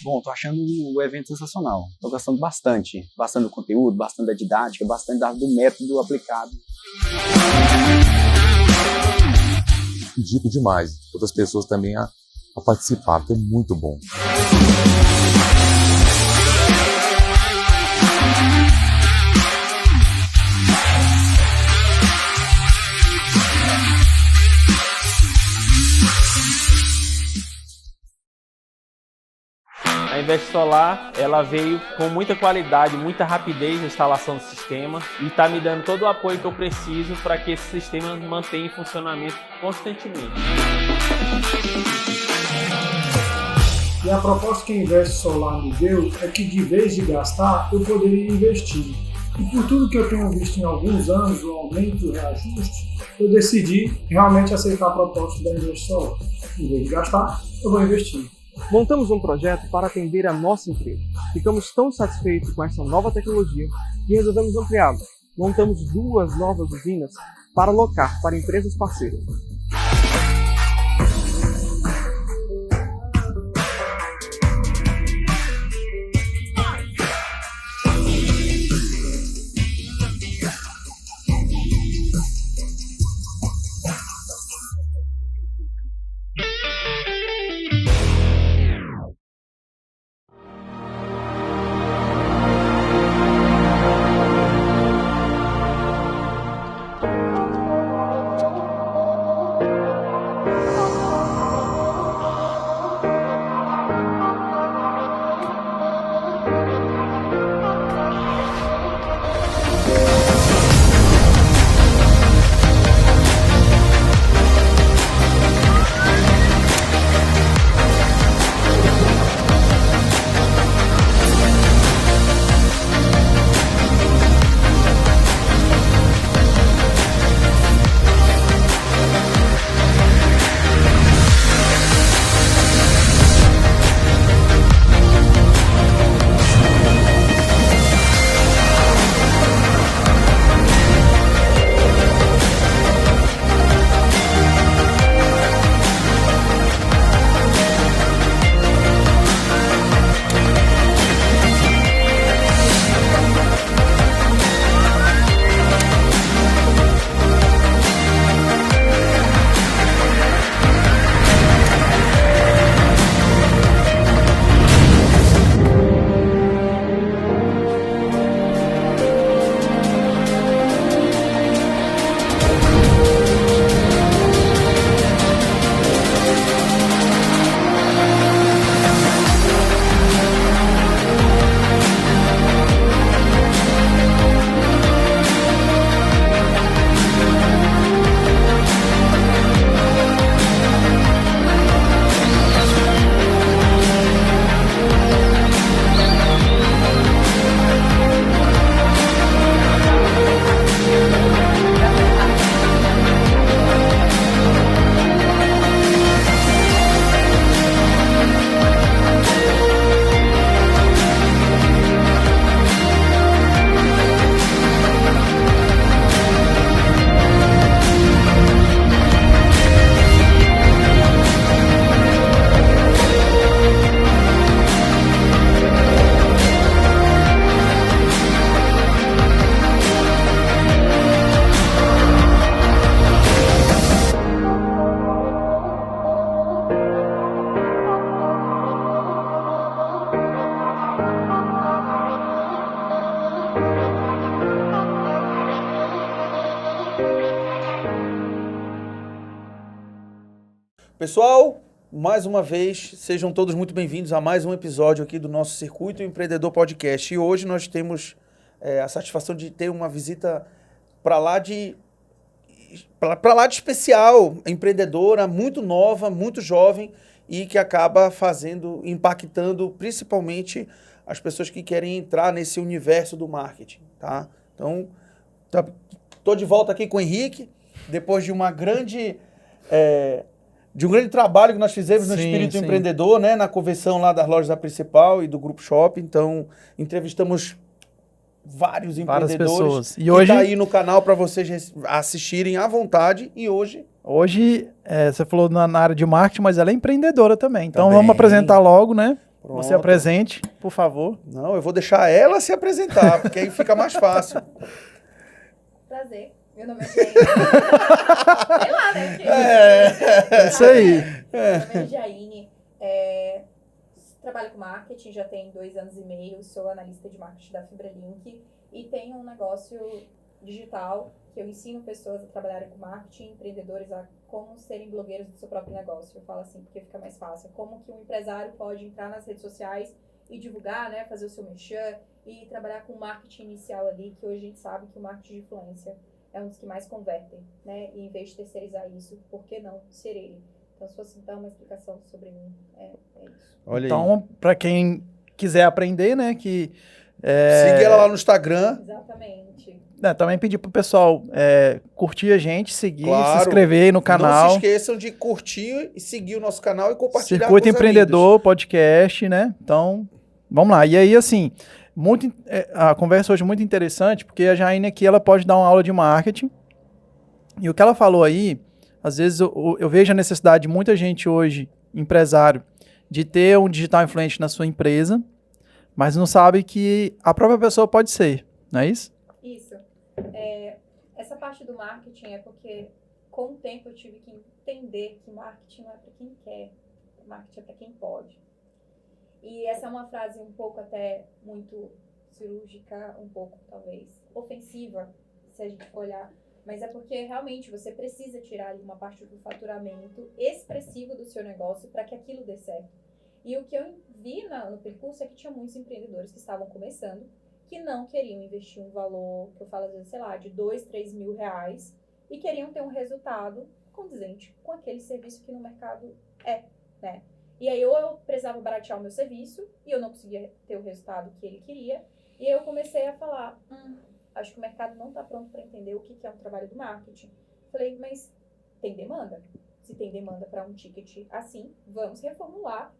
Bom, tô achando o evento sensacional. Tô gostando bastante do conteúdo, bastante da didática, bastante do método aplicado. Indico demais outras pessoas também a participar, porque é muito bom. A Invest Solar, ela veio com muita qualidade, muita rapidez na instalação do sistema e está me dando todo o apoio que eu preciso para que esse sistema mantenha em funcionamento constantemente. E a proposta que a Invest Solar me deu é que, de vez de gastar, eu poderia investir. E por tudo que eu tenho visto em alguns anos, o aumento e o reajuste, eu decidi realmente aceitar a proposta da Invest Solar. Em vez de gastar, eu vou investir. Montamos um projeto para atender a nossa empresa. Ficamos tão satisfeitos com essa nova tecnologia que resolvemos ampliá-la. Montamos 2 novas usinas para alocar para empresas parceiras. Pessoal, mais uma vez, sejam todos muito bem-vindos a mais um episódio aqui do nosso Circuito Empreendedor Podcast. E hoje nós temos a satisfação de ter uma visita para lá de pra lá de especial, empreendedora, muito nova, muito jovem e que acaba impactando principalmente as pessoas que querem entrar nesse universo do marketing, tá? Então, tô de volta aqui com o Henrique, depois de um grande trabalho que nós fizemos no Espírito Empreendedor, né? Na convenção lá das lojas da Principal e do Grupo Shopping. Então, entrevistamos várias empreendedores. Pessoas. E que hoje... tá aí no canal para vocês assistirem à vontade. E hoje... Hoje, você falou na área de marketing, mas ela é empreendedora também. Então, Também. vamos apresentar logo, né? Pronto. Você apresente, por favor. Não, eu vou deixar ela se apresentar, porque aí fica mais fácil. Prazer. Meu nome é Jaine. Sei lá, né? Isso aí. Meu nome é Jaine. Trabalho com marketing já tem 2 anos e meio. Sou analista de marketing da FibraLink e tenho um negócio digital que eu ensino pessoas a trabalharem com marketing, empreendedores a como serem blogueiros do seu próprio negócio. Eu falo assim porque fica mais fácil. Como que um empresário pode entrar nas redes sociais e divulgar, né, fazer o seu merchan e trabalhar com marketing inicial ali, que hoje a gente sabe que o marketing de influência é um dos que mais convertem, né? E em vez de terceirizar isso, por que não ser ele? Então, se fosse dar uma explicação sobre mim, é isso. Olha Então, para quem quiser aprender, né, que... Siga ela lá no Instagram. Exatamente. Também pedir pro pessoal curtir a gente, seguir, Claro. se inscrever aí no canal. Não se esqueçam de curtir e seguir o nosso canal e compartilhar Circuito com os Empreendedor, podcast, né? Então, vamos lá. E aí, assim, a conversa hoje é muito interessante, porque a Jaine aqui, ela pode dar uma aula de marketing. E o que ela falou aí, às vezes eu vejo a necessidade de muita gente hoje, empresário, de ter um digital influente na sua empresa, mas não sabe que a própria pessoa pode ser, não é isso? Isso. Essa parte do marketing é porque, com o tempo, eu tive que entender que marketing não é para quem quer, marketing é para quem pode. E essa é uma frase um pouco até muito cirúrgica, um pouco, talvez, ofensiva, se a gente for olhar. Mas é porque, realmente, você precisa tirar ali uma parte do faturamento expressivo do seu negócio para que aquilo dê certo. E o que eu vi no percurso é que tinha muitos empreendedores que estavam começando, que não queriam investir um valor, que eu falo às vezes, sei lá, de 2, 3 mil reais, e queriam ter um resultado condizente com aquele serviço que no mercado né? E aí eu precisava baratear o meu serviço, e eu não conseguia ter o resultado que ele queria, e eu comecei a falar, acho que o mercado não está pronto para entender o que é um trabalho do marketing. Falei, mas tem demanda? Se tem demanda para um ticket assim, vamos reformular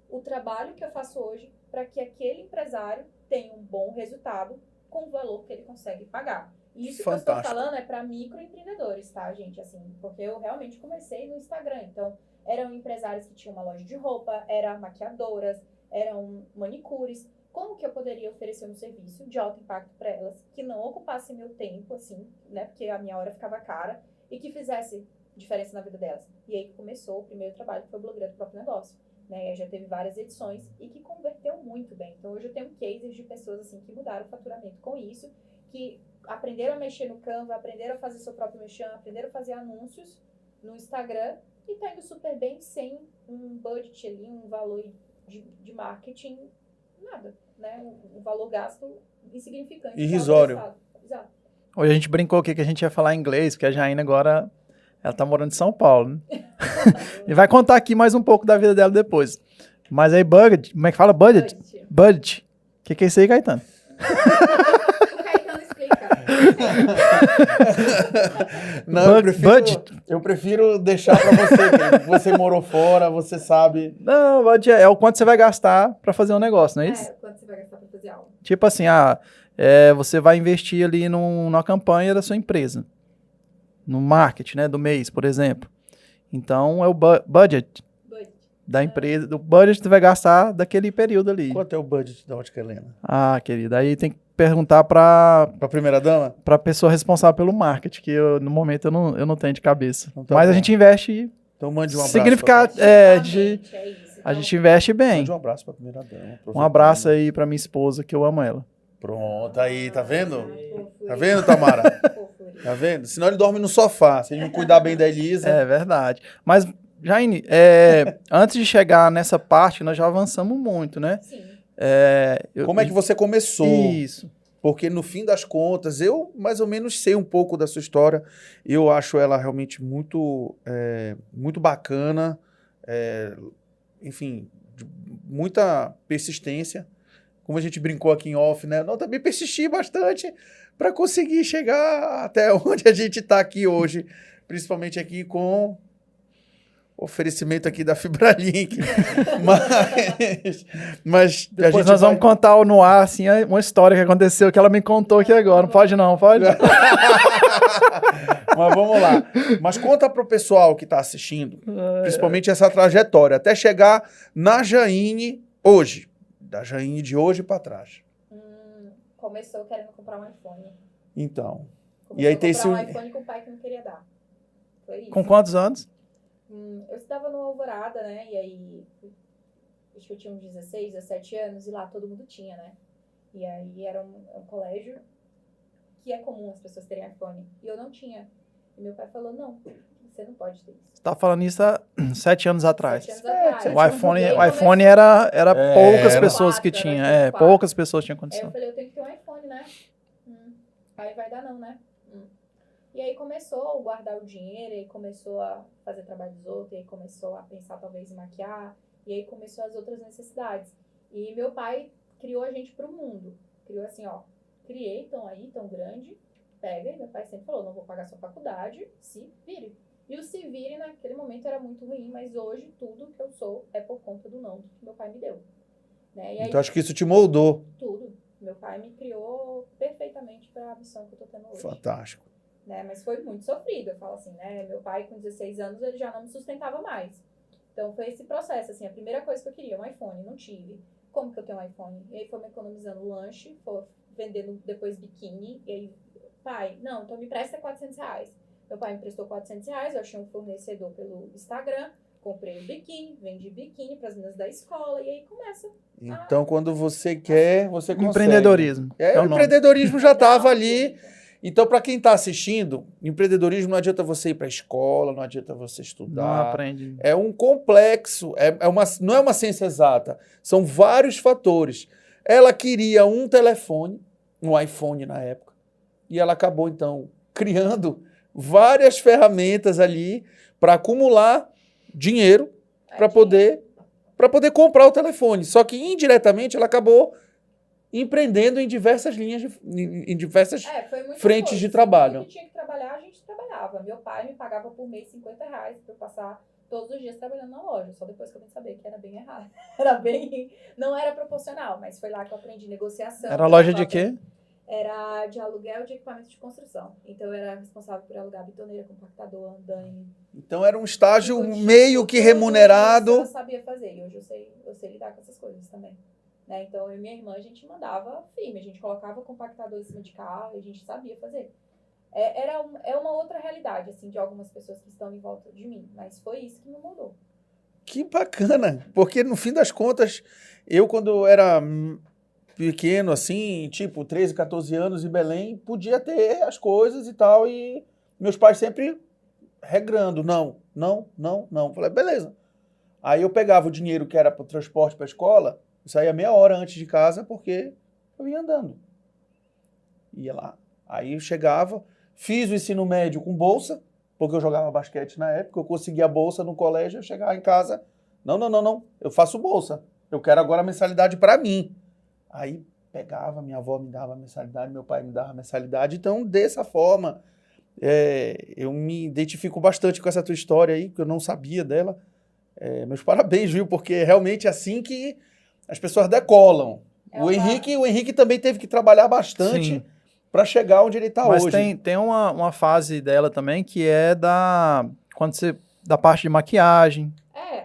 o trabalho que eu faço hoje para que aquele empresário tenha um bom resultado com o valor que ele consegue pagar. E isso Fantástico. que eu estou falando é para microempreendedores, tá, gente? Assim, porque eu realmente comecei no Instagram. Então, eram empresários que tinham uma loja de roupa, eram maquiadoras, eram manicures. Como que eu poderia oferecer um serviço de alto impacto para elas, que não ocupasse meu tempo, assim, né? Porque a minha hora ficava cara, e que fizesse diferença na vida delas. E aí começou o primeiro trabalho, que foi o blogueiro do próprio negócio. Né, já teve várias edições e que converteu muito bem. Então, hoje eu tenho cases de pessoas assim que mudaram o faturamento com isso, que aprenderam a mexer no Canva, aprenderam a fazer seu próprio merchan, aprenderam a fazer anúncios no Instagram e tá indo super bem sem um budget ali, um valor de marketing, nada, né? Um valor gasto insignificante. Irrisório. Exato. Hoje a gente brincou aqui que a gente ia falar inglês, porque a Jaine agora... Ela tá morando em São Paulo, né? E vai contar aqui mais um pouco da vida dela depois. Mas aí, budget, como é que fala? Budget? Budget. O que é isso aí, Caetano? O Caetano explica. Não, eu prefiro deixar pra você, que você morou fora, você sabe. Não, budget é o quanto você vai gastar pra fazer um negócio, não é isso? Quanto você vai gastar pra fazer algo. Tipo assim, você vai investir ali numa campanha da sua empresa. No marketing, né, do mês, por exemplo. Então, é o budget da empresa. O budget que você vai gastar daquele período ali. Quanto é o budget da Ótica Helena? Ah, querido, aí tem que perguntar para a primeira dama? Para a pessoa responsável pelo marketing, que no momento eu não tenho de cabeça. Então, tá mas bom. A gente investe. Então mande um abraço. A gente investe bem. Mande um abraço para a primeira dama. Um abraço aí para minha esposa, que eu amo ela. Pronto, aí, tá vendo? Tá vendo, Tamara? Tá vendo? Senão ele dorme no sofá, se ele não cuidar bem da Elisa. É verdade. Mas, Jaine, antes de chegar nessa parte, nós já avançamos muito, né? Sim. Como é que você começou? Isso. porque no fim das contas, eu mais ou menos sei um pouco da sua história, eu acho ela realmente muito, muito bacana, enfim, de muita persistência, como a gente brincou aqui em off, né? Eu também persisti bastante para conseguir chegar até onde a gente está aqui hoje, principalmente aqui com o oferecimento aqui da Fibralink. mas Depois nós vamos contar no ar, assim, uma história que aconteceu que ela me contou aqui agora. Não pode não, pode? Mas vamos lá. Mas conta pro pessoal que está assistindo, principalmente essa trajetória, até chegar na Jaine hoje. Da Jaine de hoje para trás. Começou querendo comprar um iPhone. Então. Começou E aí tem comprar um iPhone com o pai que não queria dar. Foi isso. Com quantos anos? Eu estudava no Alvorada, né? E aí, acho que eu tinha uns 16, 17 anos, e lá todo mundo tinha, né? E aí era um colégio que é comum as pessoas terem iPhone. E eu não tinha. E meu pai falou, não, você não pode ter isso. Você tá falando isso há 7 anos atrás. 7 anos atrás. O iPhone era poucas pessoas que quatro, tinham. era Poucas pessoas tinham Aí condição. eu falei, eu tenho que ter um iPhone, né? Aí vai dar não, né? E aí começou a guardar o dinheiro, e aí começou a fazer trabalho dos outros, e aí começou a pensar talvez em maquiar, e aí começou as outras necessidades. E meu pai criou a gente pro mundo. Criou assim, ó, criei, tão aí, tão grande, pega. E meu pai sempre falou, não vou pagar sua faculdade, se vire. E o se vire naquele momento era muito ruim, mas hoje tudo que eu sou é por conta do não que meu pai me deu. Né? E aí, então acho que isso te moldou. Tudo. Meu pai me criou perfeitamente para a missão que eu tô tendo hoje. Fantástico. Né? Mas foi muito sofrido, eu falo assim, né? Meu pai com 16 anos, ele já não me sustentava mais. Então foi esse processo, assim, a primeira coisa que eu queria, um iPhone, não tive. Como que eu tenho um iPhone? E aí foi me economizando lanche, foi vendendo depois biquíni, e aí, pai, não, então me presta R$400. Meu pai me prestou R$400, eu achei um fornecedor pelo Instagram, comprei o biquíni, vendi biquíni para as meninas da escola, e aí começa. Então quando você quer, você consegue. Empreendedorismo. O empreendedorismo já estava ali. Então, para quem está assistindo, empreendedorismo não adianta você ir para a escola, não adianta você estudar. Não aprende. É um complexo, não é uma ciência exata. São vários fatores. Ela queria um telefone, um iPhone na época, e ela acabou, então, criando várias ferramentas ali para acumular dinheiro para poder comprar o telefone. Só que, indiretamente, ela acabou empreendendo em diversas linhas, em diversas frentes de trabalho. Quando tinha que trabalhar, a gente trabalhava. Meu pai me pagava por mês R$50 para eu passar todos os dias trabalhando na loja. Só depois que eu vim saber que era bem errado. Não era proporcional, mas foi lá que eu aprendi negociação. Era loja de quê? Era de aluguel de equipamentos de construção. Então eu era responsável por alugar bitoneira, compactador, andaime. Então era um estágio meio que remunerado. Eu sabia fazer, e hoje eu sei lidar com essas coisas também. Né? Então, eu e minha irmã, a gente mandava firme, a gente colocava compactador em cima de carro, a gente sabia fazer. É uma outra realidade, assim, de algumas pessoas que estão em volta de mim, mas foi isso que me mudou. Que bacana, porque no fim das contas, eu quando era pequeno, assim, tipo 13, 14 anos em Belém, podia ter as coisas e tal, e meus pais sempre regrando, não. Falei, beleza. Aí eu pegava o dinheiro que era para o transporte para a escola, saía meia hora antes de casa porque eu ia andando. Ia lá. Aí eu chegava, fiz o ensino médio com bolsa, porque eu jogava basquete na época, eu conseguia bolsa no colégio, eu chegava em casa, não, eu faço bolsa. Eu quero agora a mensalidade para mim. Aí pegava, minha avó me dava a mensalidade, meu pai me dava a mensalidade. Então, dessa forma, eu me identifico bastante com essa tua história aí, que eu não sabia dela. Meus parabéns, viu? Porque é realmente assim que as pessoas decolam. O Henrique também teve que trabalhar bastante para chegar onde ele está hoje. Mas tem uma fase dela também que é da parte de maquiagem.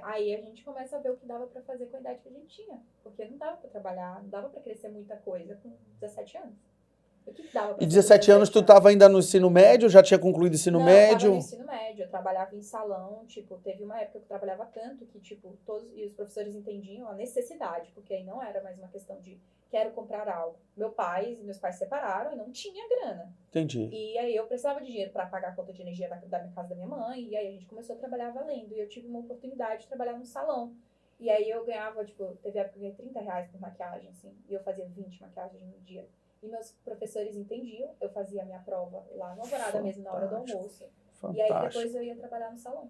Aí a gente começa a ver o que dava para fazer com a idade que a gente tinha. Porque não dava para trabalhar, não dava para crescer muita coisa com 17 anos. O que dava pra E 17 anos tu estava ainda no ensino médio? Já tinha concluído o ensino médio? Eu estava no ensino médio, eu trabalhava em salão, tipo, teve uma época que eu trabalhava tanto que, tipo, e os professores entendiam a necessidade, porque aí não era mais uma questão de quero comprar algo. Meus pais separaram e não tinha grana. Entendi. E aí eu precisava de dinheiro para pagar a conta de energia da minha casa da minha mãe, e aí a gente começou a trabalhar valendo, e eu tive uma oportunidade de trabalhar no salão. E aí eu ganhava, tipo, teve época que eu ganhei R$30 por maquiagem, assim, e eu fazia 20 maquiagens no dia. E meus professores entendiam, eu fazia a minha prova lá no Alvorada mesmo, na hora do almoço. E aí Fantástico. depois eu ia trabalhar no salão.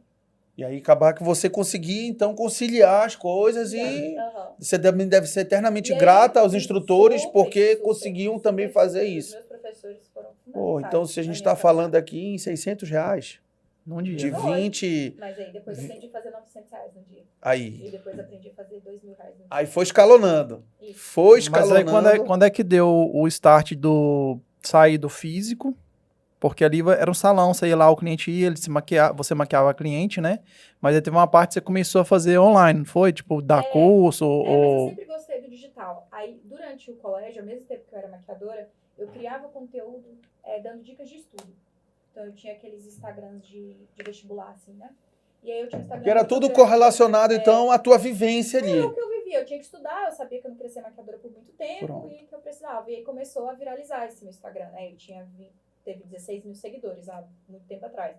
E aí acabar que você conseguia, então, conciliar as coisas e Aham. você também deve ser eternamente E aí, grata aos instrutores super, porque super, conseguiam super, também super, fazer super. isso. Meus professores foram Pô, fundamentais então se a na gente minha está falando caminhada. aqui em R$600, Num dia. de Foi. 20, Mas aí depois eu aprendi a fazer R$900 no dia. aí. E depois aprendi a fazer R$2.000 no dia. Aí foi escalonando. Isso. Foi Mas escalonando. aí quando é que deu o start do sair do físico? Porque ali era um salão, você ia lá, o cliente ia, ele se maquiava, você maquiava a cliente, né? Mas aí teve uma parte que você começou a fazer online, não foi? Tipo, dar curso Mas eu ou... sempre gostei do digital. Aí, durante o colégio, ao mesmo tempo que eu era maquiadora, eu criava conteúdo dando dicas de estudo. Então, eu tinha aqueles Instagrams de vestibular, assim, né? E aí eu tinha Instagram... Que era que tudo eu- correlacionado, então, à tua vivência ali. É o que eu vivia. Eu tinha que estudar, eu sabia que eu não queria ser maquiadora por muito tempo Pronto. e que eu precisava. E aí começou a viralizar esse meu Instagram, né? Eu teve 16 mil seguidores há muito tempo atrás.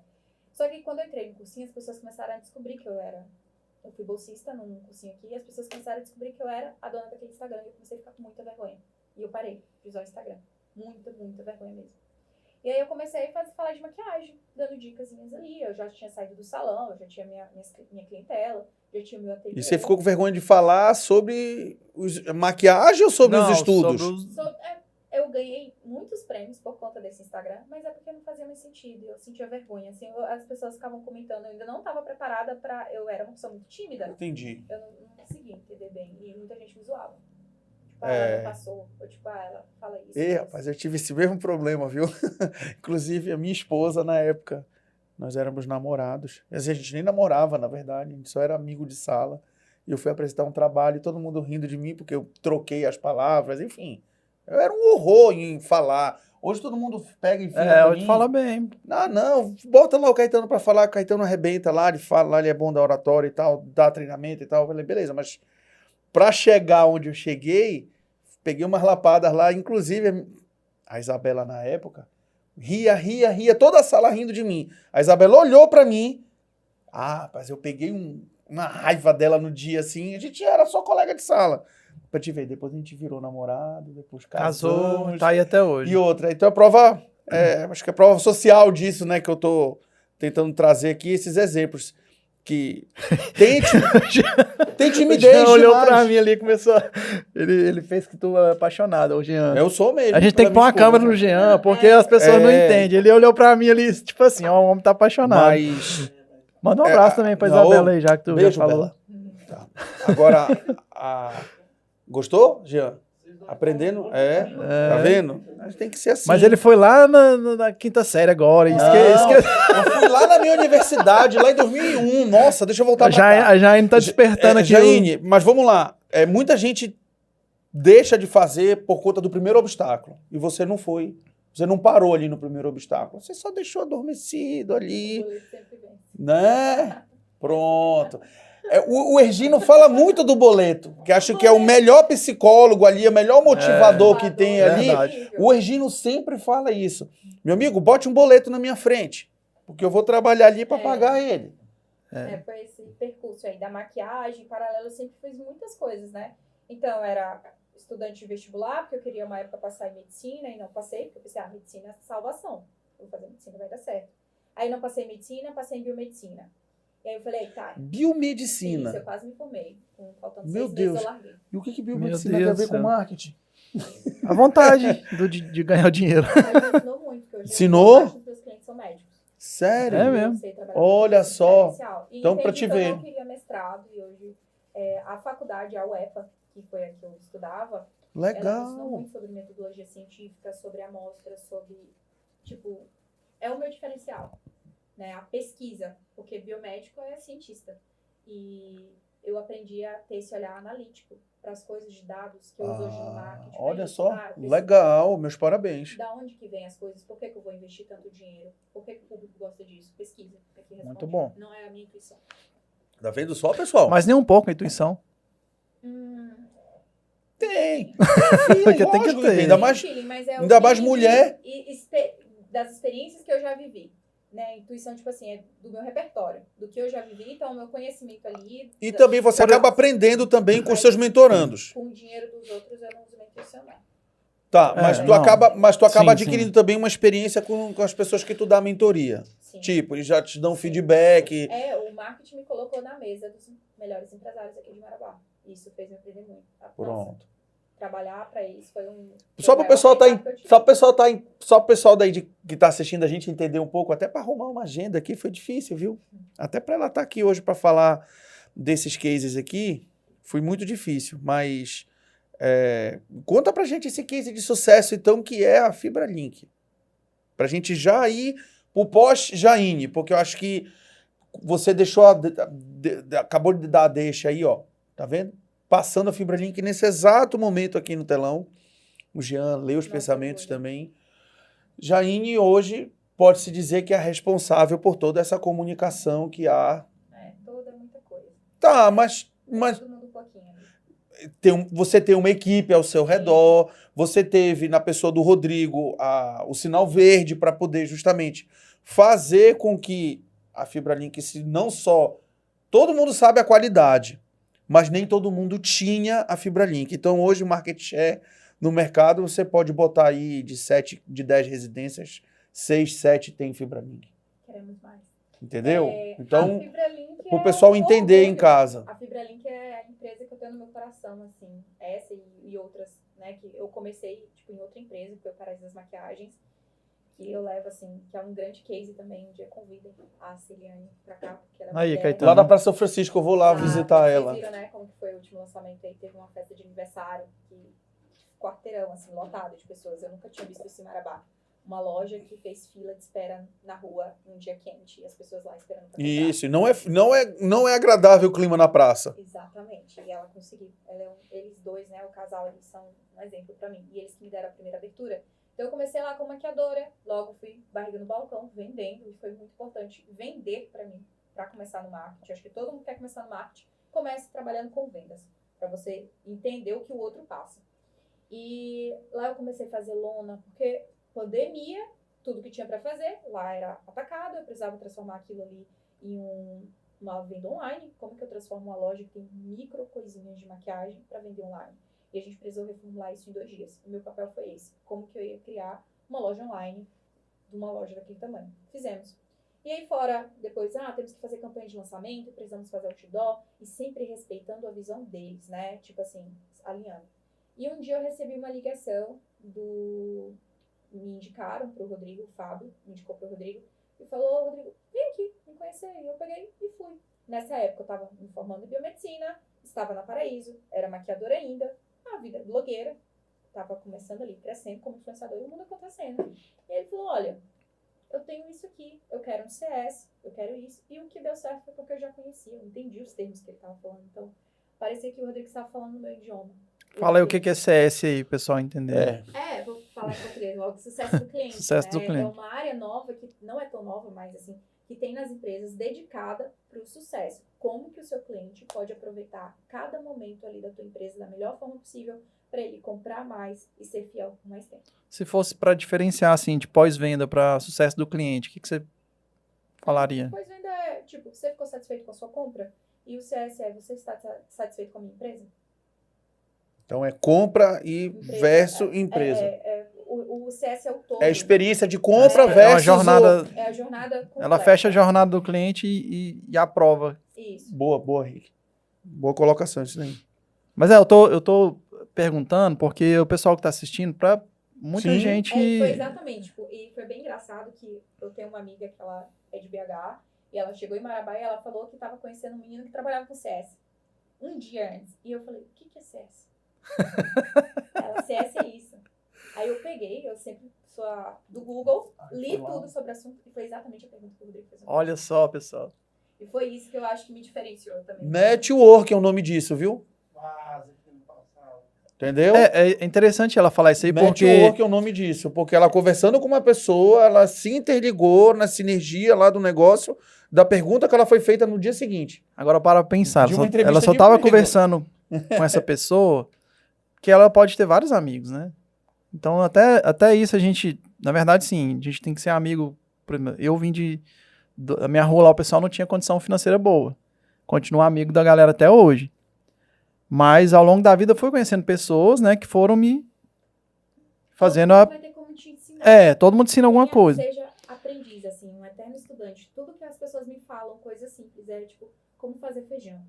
Só que quando eu entrei no cursinho, as pessoas começaram a descobrir que eu fui bolsista num cursinho aqui, e as pessoas começaram a descobrir que eu era a dona daquele Instagram, e eu comecei a ficar com muita vergonha. E eu parei de usar o Instagram. Muita, muita vergonha mesmo. E aí eu comecei a falar de maquiagem, dando dicasinhas ali. Eu já tinha saído do salão, eu já tinha minha clientela, já tinha o meu ateliê. E você ficou com vergonha de falar sobre maquiagem ou sobre Não, os estudos? sobre os- Eu ganhei muitos prêmios por conta desse Instagram, mas é porque não fazia mais sentido. Eu sentia vergonha. Assim, as pessoas ficavam comentando, eu ainda não estava preparada para. Eu era uma pessoa muito tímida. Entendi. Eu não conseguia entender bem. E muita gente me zoava. Tipo, É. ela não passou. Ou tipo, ela fala isso. Ei, isso. rapaz, eu tive esse mesmo problema, viu? Inclusive, a minha esposa, na época, nós éramos namorados. A gente nem namorava, na verdade, a gente só era amigo de sala. E eu fui apresentar um trabalho e todo mundo rindo de mim porque eu troquei as palavras, enfim. Eu era um horror em falar. Hoje todo mundo pega e fala hoje fala bem. Ah, não, bota lá o Caetano pra falar, o Caetano arrebenta lá, ele fala lá, ele é bom da oratória e tal, dá treinamento e tal. Eu falei, beleza, mas pra chegar onde eu cheguei, peguei umas lapadas lá, inclusive a Isabela na época, ria, toda a sala rindo de mim. A Isabela olhou pra mim, rapaz, eu peguei uma raiva dela no dia assim, a gente era só colega de sala. Pra te ver, depois a gente virou namorado, depois Casou, casamos. tá aí até hoje. E outra, então a prova, acho que a prova social disso, né, que eu tô tentando trazer aqui, esses exemplos, que tem timidez O Jean olhou demais. pra mim ali e começou. Ele fez que tu é apaixonado, o Jean. Eu sou mesmo. A gente tem que pôr uma câmera no Jean, porque as pessoas não entendem. Ele olhou pra mim ali, tipo assim, ó, o homem tá apaixonado. Mas, Manda um abraço também pra não, Isabela aí, já que tu beijo, já falou. Bela. Tá. Agora, gostou, Jean? Aprendendo? Tá vendo? A gente tem que ser assim. Mas ele foi lá na quinta série agora. Eu fui lá na minha universidade, lá em 2001. Nossa, deixa eu voltar pra cá. A Jaine tá despertando aqui. Jaine, mas vamos lá. Muita gente deixa de fazer por conta do primeiro obstáculo. E você não foi. Você não parou ali no primeiro obstáculo. Você só deixou adormecido ali. Né? Pronto. O Ergino fala muito do boleto, que acho que é o melhor psicólogo ali, o melhor motivador que tem ali. Verdade. O Ergino sempre fala isso. Meu amigo, bote um boleto na minha frente, porque eu vou trabalhar ali para pagar ele. Foi esse percurso aí da maquiagem, em paralelo, eu sempre fiz muitas coisas, né? Então, eu era estudante de vestibular, porque eu queria uma época passar em medicina, e não passei, porque eu pensei, medicina é salvação. Vou fazer medicina, vai dar certo. Aí não passei em medicina, passei em biomedicina. E aí eu falei, tá. Biomedicina. Isso, eu quase me formei. Faltando Meu 6 Deus. meses eu larguei. E o que Meu biomedicina tem a Deus ver do com céu. marketing? A vontade de ganhar o dinheiro. Mas me ensinou muito, porque hoje Ensinou? os meus clientes são médicos. Sério? É mesmo? Eu sei trabalhar Olha com só. diferencial. E Então, pra entendi te que ver. eu não queria mestrado, e hoje a faculdade, a UEPA, que foi a que eu estudava, ela me ensinou Legal. muito sobre metodologia científica, sobre amostra, sobre, tipo, é o meu diferencial, né? A pesquisa, porque biomédico é cientista. E eu aprendi a ter esse olhar analítico para as coisas de dados que eu uso hoje no marketing. Olha Aí, só. pesquisa. Legal. Meus parabéns. Da onde que vem as coisas? Por que eu vou investir tanto dinheiro? Por que o público gosta disso? Pesquisa. Aqui responde. Muito bom. Não é a minha intuição. Tá vendo só, pessoal? Mas nem um pouco a intuição. Tem. Porque tem que Lógico, ter. Ainda mais, Feeling, mas é o ainda mais feeling mulher. das experiências que eu já vivi. Né? Intuição, tipo assim, é do meu repertório. Do que eu já vivi, então o meu conhecimento ali... E também você acaba aprendendo também com seus mentorandos. Com o dinheiro dos outros, eu não uso minha intuição, não. Tá, mas tu acaba Sim, adquirindo também uma experiência com as pessoas que tu dá mentoria. Sim. Tipo, eles já te dão feedback. O marketing me colocou na mesa dos melhores empresários aqui de Marabá. Isso fez me aprender muito. Tá? Pronto. Trabalhar para isso foi um... Só para o pessoal só o pessoal daí que tá assistindo a gente entender um pouco, até para arrumar uma agenda aqui foi difícil, viu? Até para ela estar aqui hoje para falar desses cases aqui, foi muito difícil, mas conta pra gente esse case de sucesso então que é a FibraLink. Pra gente já ir pro pós-Jaine, porque eu acho que você deixou acabou de dar a deixa aí, ó, tá vendo? Passando a FibraLink nesse exato momento aqui no telão. O Jean leu os pensamentos também. Jaine hoje pode-se dizer que é a responsável por toda essa comunicação que há. Toda muita coisa. Tá, mas Todo mundo um pouquinho. você tem uma equipe ao seu redor, você teve na pessoa do Rodrigo o sinal verde para poder justamente fazer com que a FibraLink, não só todo mundo sabe a qualidade, mas nem todo mundo tinha a FibraLink. Então, hoje, o market share no mercado, você pode botar aí de 10 residências, 6, 7 tem FibraLink. Queremos mais. Entendeu? Então, o o pessoal entender em casa. A FibraLink é a empresa que eu tenho no meu coração, assim. Essa e outras, né? Que eu comecei, tipo, em outra empresa, que foi o Paraíso das Maquiagens. Que eu levo, assim, que é um grande case também. Um dia convidem a Celiane pra cá, porque ela Aí, mulher. Caetano. Lá na Praça São Francisco, eu vou lá visitar vocês ela. viram, né, como que foi o último lançamento aí? Teve uma festa de aniversário, quarteirão, assim, lotado de pessoas. Eu nunca tinha visto isso em Marabá. Uma loja que fez fila de espera na rua num dia quente e as pessoas lá esperando pra comprar. Isso, e não é agradável o clima na praça. Exatamente, e ela conseguiu. Eles dois, né, o casal, eles são um exemplo pra mim. E eles que me deram a primeira abertura. Então eu comecei lá como maquiadora, logo fui barriga no balcão, vendendo, e foi muito importante vender pra mim, pra começar no marketing. Acho que todo mundo quer começar no marketing, comece trabalhando com vendas, pra você entender o que o outro passa. E lá eu comecei a fazer lona, porque pandemia, tudo que tinha para fazer, lá era atacado, eu precisava transformar aquilo ali em uma venda online. Como que eu transformo uma loja que tem micro coisinhas de maquiagem para vender online? E a gente precisou reformular isso em 2 dias. O meu papel foi esse. Como que eu ia criar uma loja online de uma loja daquele tamanho? Fizemos. E aí fora, depois, temos que fazer campanha de lançamento, precisamos fazer outdoor, e sempre respeitando a visão deles, né? Tipo assim, alinhando. E um dia eu recebi uma ligação me indicaram pro Rodrigo, o Fábio, me indicou pro Rodrigo, e falou: Rodrigo, vem aqui, me conhecer. E eu peguei e fui. Nessa época eu tava me formando em biomedicina, estava na Paraíso, era maquiadora ainda, a vida blogueira, tava começando ali, crescendo como influenciador, e o mundo acontecendo. E ele falou: olha, eu tenho isso aqui, eu quero um CS, eu quero isso. E o que deu certo foi porque eu já conhecia, eu entendi os termos que ele tava falando. Então, parecia que o Rodrigo estava falando no meu idioma. Fala aí o que é CS aí, o pessoal entender. Vou falar em português logo. Sucesso do cliente. Sucesso do cliente. É uma área nova, que não é tão nova, mas assim, que tem nas empresas dedicada para o sucesso. Como que o seu cliente pode aproveitar cada momento ali da tua empresa da melhor forma possível para ele comprar mais e ser fiel por mais tempo. Se fosse para diferenciar, assim, de pós-venda para sucesso do cliente, o que você falaria? Pós-venda é, tipo, você ficou satisfeito com a sua compra? E o CS é, você está satisfeito com a minha empresa? Então é compra versus empresa. O CS é o todo. É a experiência de compra versus... É uma jornada... É a jornada completa. Ela fecha a jornada do cliente e aprova. Isso. Boa, Rick. Boa colocação isso daí. Mas eu tô perguntando, porque o pessoal que tá assistindo, pra muita gente... Foi exatamente. Tipo, e foi bem engraçado que eu tenho uma amiga que ela é de BH, e ela chegou em Marabá e ela falou que estava conhecendo um menino que trabalhava com CS. Um dia antes. E eu falei: o que é CS? Ela, CS é isso. Aí eu peguei, eu sempre sou do Google, li tudo sobre o assunto, e foi exatamente a pergunta que o Rodrigo fez. Olha só, pessoal. E foi isso que eu acho que me diferenciou também. Network é o nome disso, viu? Entendeu? É interessante ela falar isso aí, porque... Network é o nome disso, porque ela conversando com uma pessoa, ela se interligou na sinergia lá do negócio, da pergunta que ela foi feita no dia seguinte. Agora para pensar, De uma entrevista ela só de estava emprego. conversando com essa pessoa, que ela pode ter vários amigos, né? Então, até isso a gente, na verdade, sim, a gente tem que ser amigo. Eu vim da minha rua lá, o pessoal não tinha condição financeira boa. Continuo amigo da galera até hoje. Mas, ao longo da vida, eu fui conhecendo pessoas, né, que foram me fazendo Todo a... mundo vai ter como te ensinar. todo mundo ensina alguma coisa. Seja aprendiz, assim, um eterno estudante. Tudo que as pessoas me falam, coisas simples, é tipo, como fazer feijão.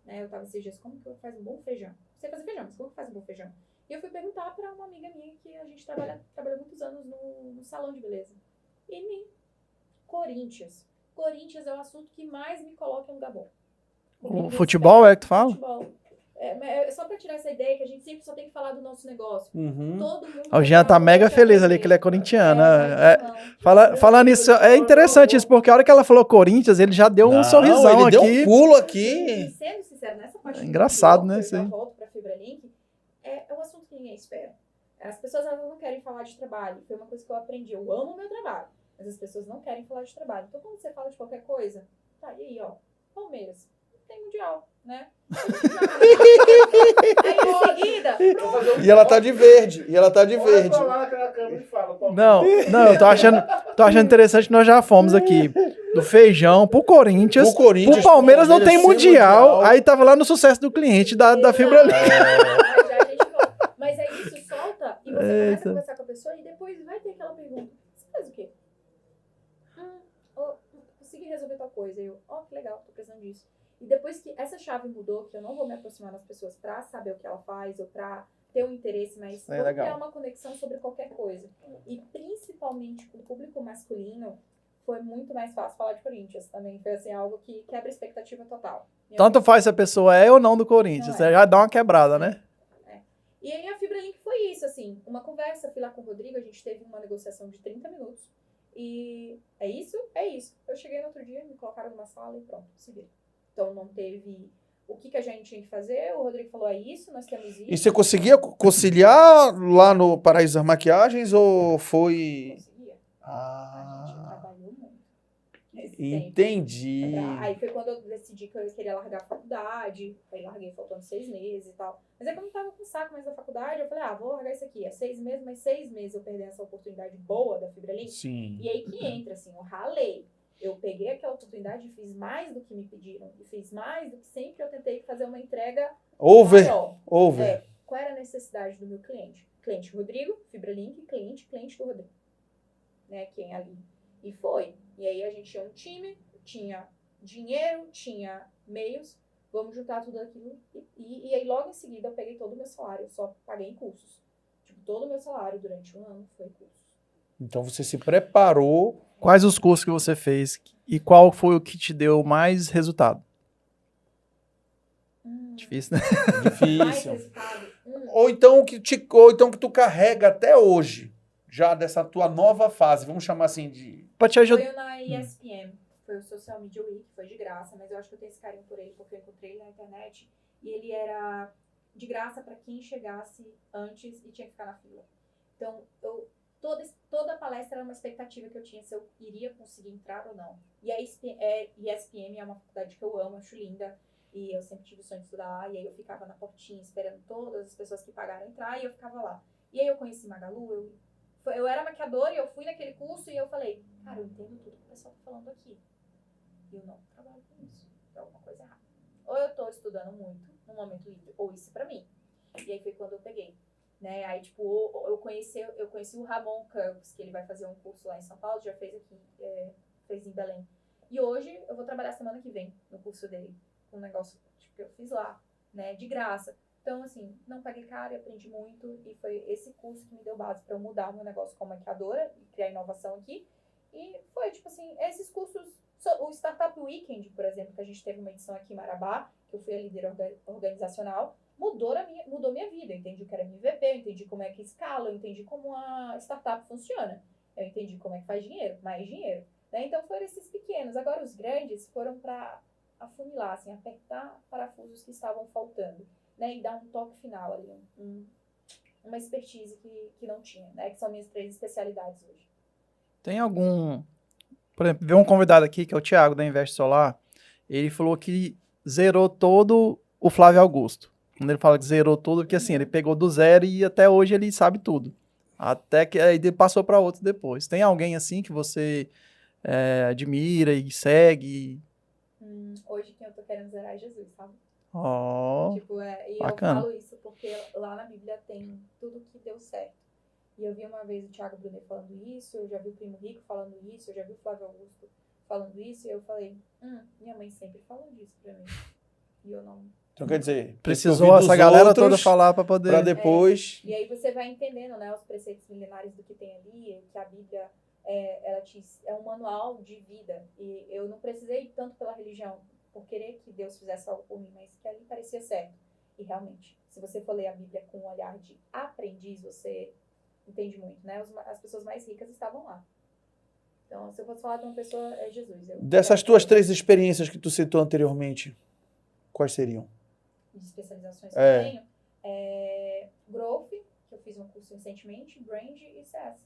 Né? Eu tava esses dias, como que eu faço um bom feijão? Sei fazer feijão, mas como que faz um bom feijão? E eu fui perguntar pra uma amiga minha que a gente trabalhou muitos anos no salão de beleza. E Corinthians. Corinthians é o assunto que mais me coloca em um lugar bom. O futebol é que tu fala? Futebol. É só pra tirar essa ideia que a gente sempre só tem que falar do nosso negócio. Uhum. Todo mundo O Jean tá fala, mega eu feliz quero ali ver. que ele é corintiano. Não. Falando isso, é interessante isso, porque a hora que ela falou Corinthians, ele já deu um sorrisão ele deu aqui. um pulo E aqui. sendo sincero, nessa parte do engraçado, futebol, né, que isso eu já aí. volto pra FibraLink, é um assunto que ninguém espera. As pessoas elas não querem falar de trabalho. Foi uma coisa que eu aprendi. Eu amo o meu trabalho, mas as pessoas não querem falar de trabalho. Então, quando você fala de qualquer coisa, tá, e aí, ó, Palmeiras, tem mundial, né? Aí, em seguida, E ela tá de verde. Olha lá que na câmera e fala. Não, eu tô achando interessante que nós já fomos aqui do feijão pro Corinthians. Pro Palmeiras não tem sem mundial. Aí tava lá no sucesso do cliente da FibraLink. Aí já a gente volta. Mas aí isso solta e você começa a conversar com a pessoa e depois vai ter aquela pergunta. Você faz o quê? Consegui resolver tal coisa. Eu, que legal, tô precisando disso. E depois que essa chave mudou, que eu não vou me aproximar das pessoas pra saber o que ela faz ou pra ter um interesse, mas vou criar uma conexão sobre qualquer coisa. E principalmente com o público masculino, foi muito mais fácil falar de Corinthians também. Foi assim, algo que quebra expectativa total. Tanto faz se a pessoa é ou não do Corinthians. Você já dá uma quebrada, né? E aí a FibraLink foi isso, assim, uma conversa, fui lá com o Rodrigo, a gente teve uma negociação de 30 minutos. E é isso? É isso. Eu cheguei no outro dia, me colocaram numa sala e pronto, segui. Então não teve o que a gente tinha que fazer. O Rodrigo falou, é isso, nós temos isso. E você conseguia conciliar lá no Paraíso das Maquiagens ou foi... Conseguia. Ah, a gente trabalhou muito. entendi. Aí foi quando eu decidi que eu queria largar a faculdade. Aí larguei faltando 6 meses e tal. Mas aí quando eu tava com saco mais da faculdade, eu falei, vou largar isso aqui. É 6 meses, mas 6 meses eu perdi essa oportunidade boa da FibraLink. Sim. E aí que entra, assim, eu ralei. Eu peguei aquela oportunidade e fiz mais do que me pediram. E fiz mais do que sempre eu tentei fazer uma entrega maior. Qual era a necessidade do meu cliente? Cliente Rodrigo, FibraLink, cliente do Rodrigo. Né, quem ali. E foi. E aí a gente tinha um time, tinha dinheiro, tinha meios. Vamos juntar tudo aquilo. E aí logo em seguida eu peguei todo o meu salário. Eu só paguei em cursos. Tipo, todo o meu salário durante um ano foi cursos. Então você se preparou. Quais os cursos que você fez e qual foi o que te deu mais resultado? Difícil, né? Mais resultado. Ou então que tu carrega até hoje, já dessa tua nova fase, vamos chamar assim de... Pra te ajudar. Foi na ESPM, foi o Social Media Week, foi de graça, mas eu acho que eu tenho esse carinho por ele, porque eu encontrei ele na internet e ele era de graça para quem chegasse antes e tinha que ficar na fila. Então, toda a palestra era uma expectativa que eu tinha se eu iria conseguir entrar ou não. E a ESPM é uma faculdade que eu amo, acho linda, e eu sempre tive o sonho de estudar lá, e aí eu ficava na portinha esperando todas as pessoas que pagaram entrar, e eu ficava lá. E aí eu conheci Magalu, eu era maquiadora e eu fui naquele curso e eu falei, cara, eu entendo tudo que o pessoal tá falando aqui. E eu não trabalho com isso. Tem alguma coisa errada. Ou eu tô estudando muito no momento livre, ou isso pra mim. E aí foi quando eu peguei. Né? Aí, tipo, eu conheci o Ramon Campos, que ele vai fazer um curso lá em São Paulo, já fez aqui, fez em Belém. E hoje eu vou trabalhar semana que vem no curso dele, com um negócio tipo, que eu fiz lá, né, de graça. Então, assim, não paguei caro e aprendi muito, e foi esse curso que me deu base para eu mudar o meu negócio como maquiadora e criar inovação aqui. E foi, tipo assim, esses cursos, o Startup Weekend, por exemplo, que a gente teve uma edição aqui em Marabá, que eu fui a líder organizacional, mudou minha vida. Eu entendi o que era MVP, eu entendi como é que escala, eu entendi como a startup funciona. Eu entendi como é que faz dinheiro, mais dinheiro. Né? Então foram esses pequenos. Agora os grandes foram para afunilar, assim, apertar parafusos que estavam faltando. Né? E dar um toque final ali, uma expertise que não tinha, né? Que são minhas 3 especialidades hoje. Tem algum... Por exemplo, veio um convidado aqui, que é o Thiago, da Invest Solar. Ele falou que zerou todo o Flávio Augusto. Quando ele fala que zerou tudo, porque assim, ele pegou do zero e até hoje ele sabe tudo. Até que aí ele passou para outro depois. Tem alguém assim que você admira e segue? Hoje quem eu tô querendo zerar é Jesus, sabe? Ó, Tipo, e bacana. eu falo isso porque lá na Bíblia tem tudo que deu certo. E eu vi uma vez o Thiago Brunet falando isso, eu já vi o Primo Rico falando isso, eu já vi o Flávio Augusto falando isso, e eu falei, minha mãe sempre falou disso pra mim. E eu não... Então, quer dizer, Precisou essa galera toda falar para poder... Para depois... E aí você vai entendendo, né, os preceitos milenares do que tem ali, que a Bíblia é um manual de vida. E eu não precisei tanto pela religião, por querer que Deus fizesse algo por mim, mas que ali parecia certo. E realmente, se você for ler a Bíblia com um olhar de aprendiz, você entende muito, né? As pessoas mais ricas estavam lá. Então, se eu fosse falar de uma pessoa, é Jesus. Dessas tuas 3 experiências que tu citou anteriormente, quais seriam? De especializações que eu tenho. Growth, que eu fiz um curso recentemente, Brand e CS.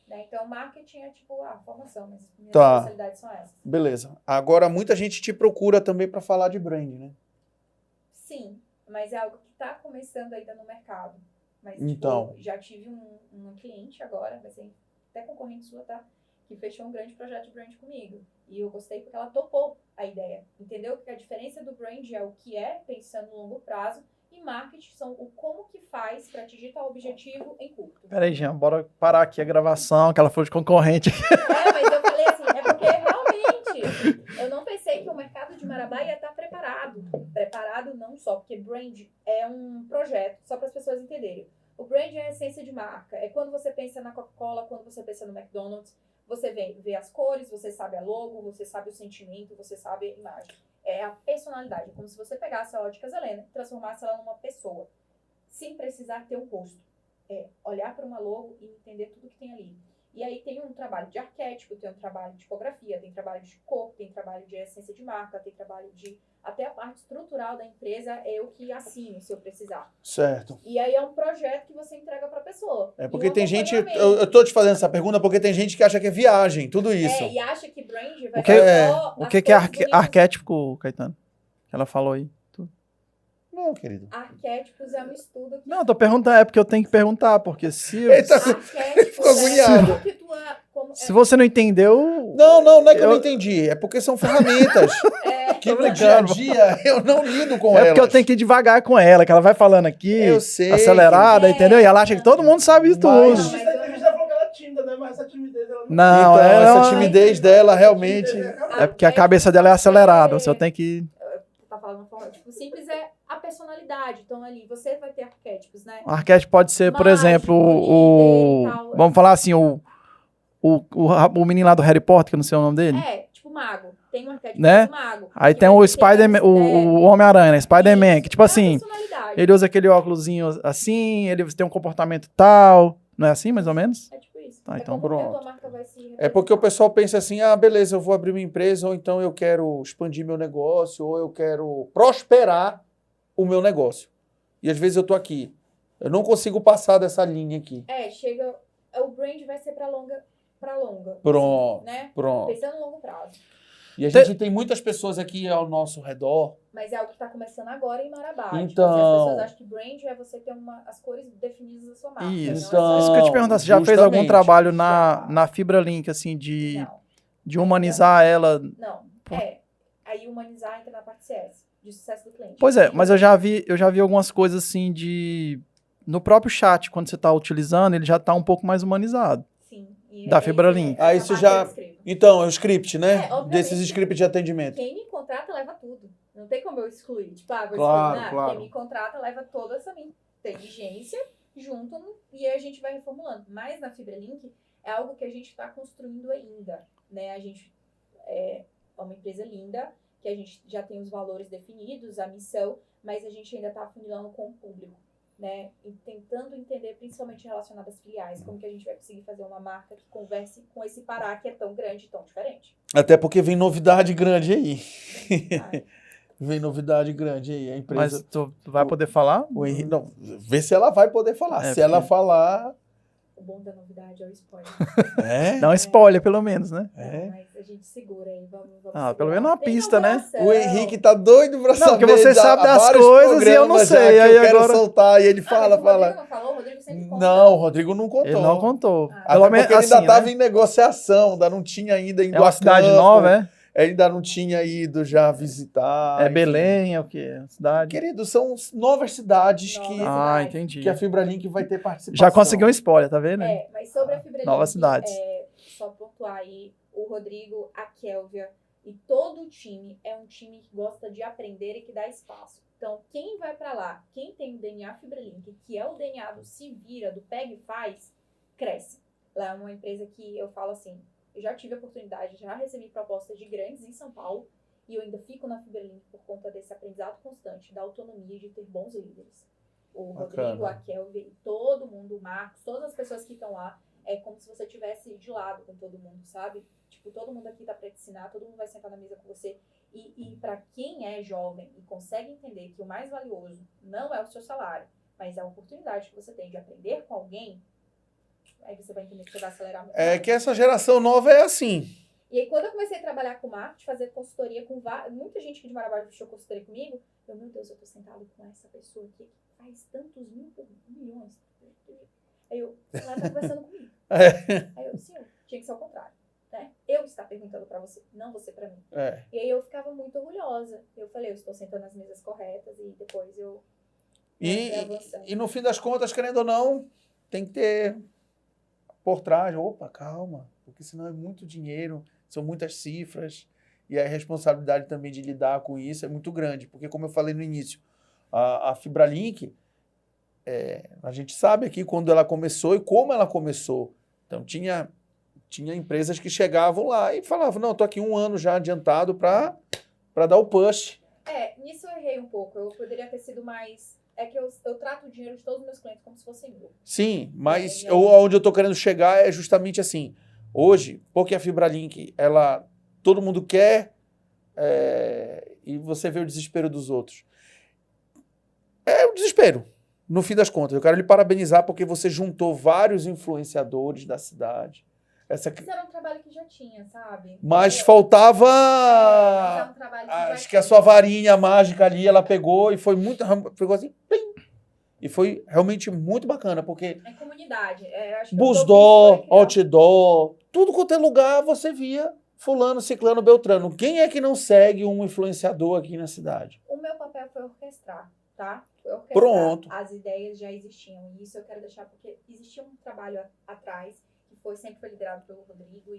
Né? Então, marketing é tipo a formação, mas minhas especialidades são essas. Beleza. Agora, muita gente te procura também para falar de brand, né? Sim, mas é algo que está começando ainda no mercado. Mas, então, já tive uma cliente agora, vai ser até concorrente sua, tá? Que fechou um grande projeto de brand comigo. E eu gostei porque ela topou a ideia. Entendeu que a diferença do brand é o que é, pensando no longo prazo, e marketing são o como que faz para atingir tal objetivo em curto. Peraí, Jean, bora parar aqui a gravação, que ela foi de concorrente. Mas eu falei assim, é porque realmente eu não pensei que o mercado de Marabá ia estar preparado. Preparado não só, porque brand é um projeto, só para as pessoas entenderem. O brand é a essência de marca. É quando você pensa na Coca-Cola, quando você pensa no McDonald's, você vê as cores, você sabe a logo, você sabe o sentimento, você sabe a imagem. É a personalidade. É como se você pegasse a Óticas Helena e transformasse ela numa pessoa, sem precisar ter um rosto. É olhar para uma logo e entender tudo que tem ali. E aí tem um trabalho de arquétipo, tem um trabalho de tipografia, tem trabalho de cor, tem trabalho de essência de marca, tem trabalho de... Até a parte estrutural da empresa é eu que assino, se eu precisar. Certo. E aí é um projeto que você entrega para a pessoa. É porque tem gente... Eu tô te fazendo essa pergunta porque tem gente que acha que é viagem, tudo isso. E acha que brand vai ser só... O que é arquétipo, Caetano? Que ela falou aí. Não, querido. Arquétipos é um estudo... Não, eu tô perguntando, é porque eu tenho que perguntar, porque se... Ele ficou agoniado. Se você não entendeu... Não é que eu não entendi. É porque são ferramentas que no dia a dia eu não lido com elas. É porque eu tenho que ir devagar com ela, que ela vai falando aqui, eu sei, acelerada, entendeu? E ela acha que todo mundo sabe isso tudo. Mas a gente já falou que ela é tímida, né? Mas essa timidez dela não... Então, essa timidez dela realmente... É porque a cabeça dela é acelerada, você tem que... Tá falando uma forma, tipo, simples é a personalidade. Então, ali, você vai ter arquétipos, né? O arquétipo pode ser, por exemplo, vamos falar assim, o menino lá do Harry Potter, que eu não sei o nome dele. Tipo mago. Tem um arquétipo né? mago. Aí tem o Spider-Man, o Homem-Aranha, né? Spider-Man, que tipo assim, ele usa aquele óculosinho assim, ele tem um comportamento tal, não é assim, mais ou menos? É tipo isso. Tá, então pronto. É porque o pessoal pensa assim, beleza, eu vou abrir uma empresa, ou então eu quero expandir meu negócio, ou eu quero prosperar o meu negócio. E às vezes eu tô aqui, eu não consigo passar dessa linha aqui. Chega, o brand vai ser para longa. Pronto, né? Pronto. Pensando no longo prazo. E a gente tem muitas pessoas aqui ao nosso redor. Mas é algo que está começando agora em Marabá. Então... Tipo, assim, as pessoas acham que brand é você ter as cores definidas da sua marca. Isso. Então, isso que eu te perguntar, você já fez algum trabalho na Fibra Link, assim, de humanizar ela? Não. Aí humanizar entra na parte CS, de sucesso do cliente. Pois é, mas eu já vi algumas coisas assim de... No próprio chat, quando você está utilizando, ele já está um pouco mais humanizado. Sim. Da Fibra Link. Isso já... Então, é o script, né? Desses scripts de atendimento. Quem me contrata leva tudo. Não tem como eu excluir. Tipo, vou excluir. Claro. Quem me contrata leva toda essa minha inteligência junto e aí a gente vai reformulando. Mas na Fibra Link é algo que a gente está construindo ainda, né? A gente é uma empresa linda, que a gente já tem os valores definidos, a missão, mas a gente ainda está afunilando com o público, né? E tentando entender, principalmente relacionado às filiais, como que a gente vai conseguir fazer uma marca que converse com esse Pará que é tão grande e tão diferente. Até porque vem novidade grande aí. Vem novidade grande aí. A empresa... Mas tu vai poder falar? Não, vê se ela vai poder falar. Se ela falar... O bom da novidade é o spoiler. Dá um spoiler, pelo menos, né? Mas a gente segura aí, vamos pelo menos uma pista, né? O Henrique tá doido pra saber. Não, porque você sabe das coisas e eu não sei. Aí eu quero agora... soltar e ele fala. O Rodrigo não falou? O Rodrigo sempre conta. Não, o Rodrigo não contou. Ele não contou. Pelo menos, porque ele ainda tava em negociação, ainda não tinha ainda indo uma cidade nova, ainda não tinha ido já visitar. É enfim. Belém, é o quê? Cidade? Querido, são novas cidades que, Ah, entendi. que a FibraLink vai ter participação. Já conseguiu um spoiler, tá vendo? Mas sobre a FibraLink, Novas cidades. Só pontuar aí, o Rodrigo, a Kélvia e todo o time é um time que gosta de aprender e que dá espaço. Então, quem vai pra lá, quem tem o DNA FibraLink, que é o DNA do se vira, do pega e faz, cresce. Lá é uma empresa que eu falo assim, eu já tive a oportunidade, já recebi propostas de grandes em São Paulo e eu ainda fico na FibraLink por conta desse aprendizado constante, da autonomia de ter bons líderes. O Rodrigo, a Kélvia e todo mundo, o Marcos, todas as pessoas que estão lá, é como se você estivesse de lado com todo mundo, sabe? Tipo, todo mundo aqui tá pra te ensinar, todo mundo vai sentar na mesa com você. E para quem é jovem e consegue entender que o mais valioso não é o seu salário, mas é a oportunidade que você tem de aprender com alguém, aí você vai entender que você vai acelerar muito. É que essa geração nova é assim. E aí, quando eu comecei a trabalhar com marketing, fazer consultoria com muita gente aqui de Marabá fechou consultoria comigo, meu Deus, eu tô sentado com essa pessoa aqui que faz tantos milhões. Aí eu, ela tá conversando comigo. Aí eu, senhor, tinha que ser ao contrário. Né? Eu estar perguntando pra você, não você pra mim. E aí eu ficava muito orgulhosa. Eu falei, eu estou sentando nas mesas corretas e depois eu... E no fim das contas, querendo ou não, tem que ter por trás, opa, calma, porque senão é muito dinheiro, são muitas cifras, e a responsabilidade também de lidar com isso é muito grande, porque como eu falei no início, a FibraLink, a gente sabe aqui quando ela começou e como ela começou. Então tinha empresas que chegavam lá e falavam, não, tô aqui 1 ano já adiantado para dar o push. Nisso eu errei um pouco, eu poderia ter sido mais... É que eu trato o dinheiro de todos os meus clientes como se fossem meu. Sim, mas onde eu tô querendo chegar é justamente assim. Hoje, porque a FibraLink, todo mundo quer e você vê o desespero dos outros. É o desespero, no fim das contas. Eu quero lhe parabenizar porque você juntou vários influenciadores da cidade. Isso era um trabalho que já tinha, sabe? Mas faltava... Mas é um trabalho que acho que a sua varinha mágica ali, ela pegou e foi muito... Pegou assim, plim, e foi realmente muito bacana, porque... É comunidade. Busdó, outdoor, tudo quanto é lugar você via fulano, ciclano, beltrano. Quem é que não segue um influenciador aqui na cidade? O meu papel foi orquestrar, tá? Foi orquestrar. Pronto. As ideias já existiam. E isso eu quero deixar porque existia um trabalho atrás que sempre foi liderado pelo Rodrigo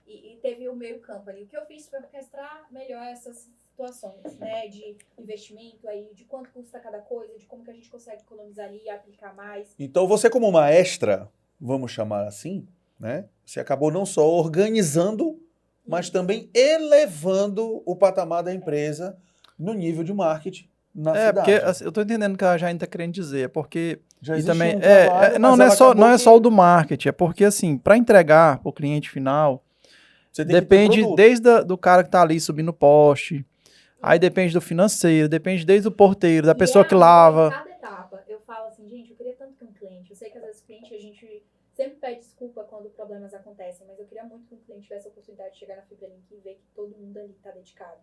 e teve o meio campo ali. O que eu fiz foi orquestrar melhor essas situações, né, de investimento aí, de quanto custa cada coisa, de como que a gente consegue economizar ali e aplicar mais. Então você como maestra, vamos chamar assim, né, você acabou não só organizando, mas também elevando o patamar da empresa no nível de marketing na cidade. Porque assim, eu tô entendendo o que a Jaine tá querendo dizer, porque já e também trabalho, não é só o do marketing, é porque assim, para entregar para o cliente final, depende desde do cara que tá ali subindo o poste, aí depende do financeiro, depende desde o porteiro, da pessoa que lava. Em cada etapa, eu falo assim, gente, eu queria tanto que um cliente, eu sei que às vezes o cliente, a gente sempre pede desculpa quando problemas acontecem, mas eu queria muito que um cliente tivesse a oportunidade de chegar na FibraLink e ver que todo mundo ali tá dedicado.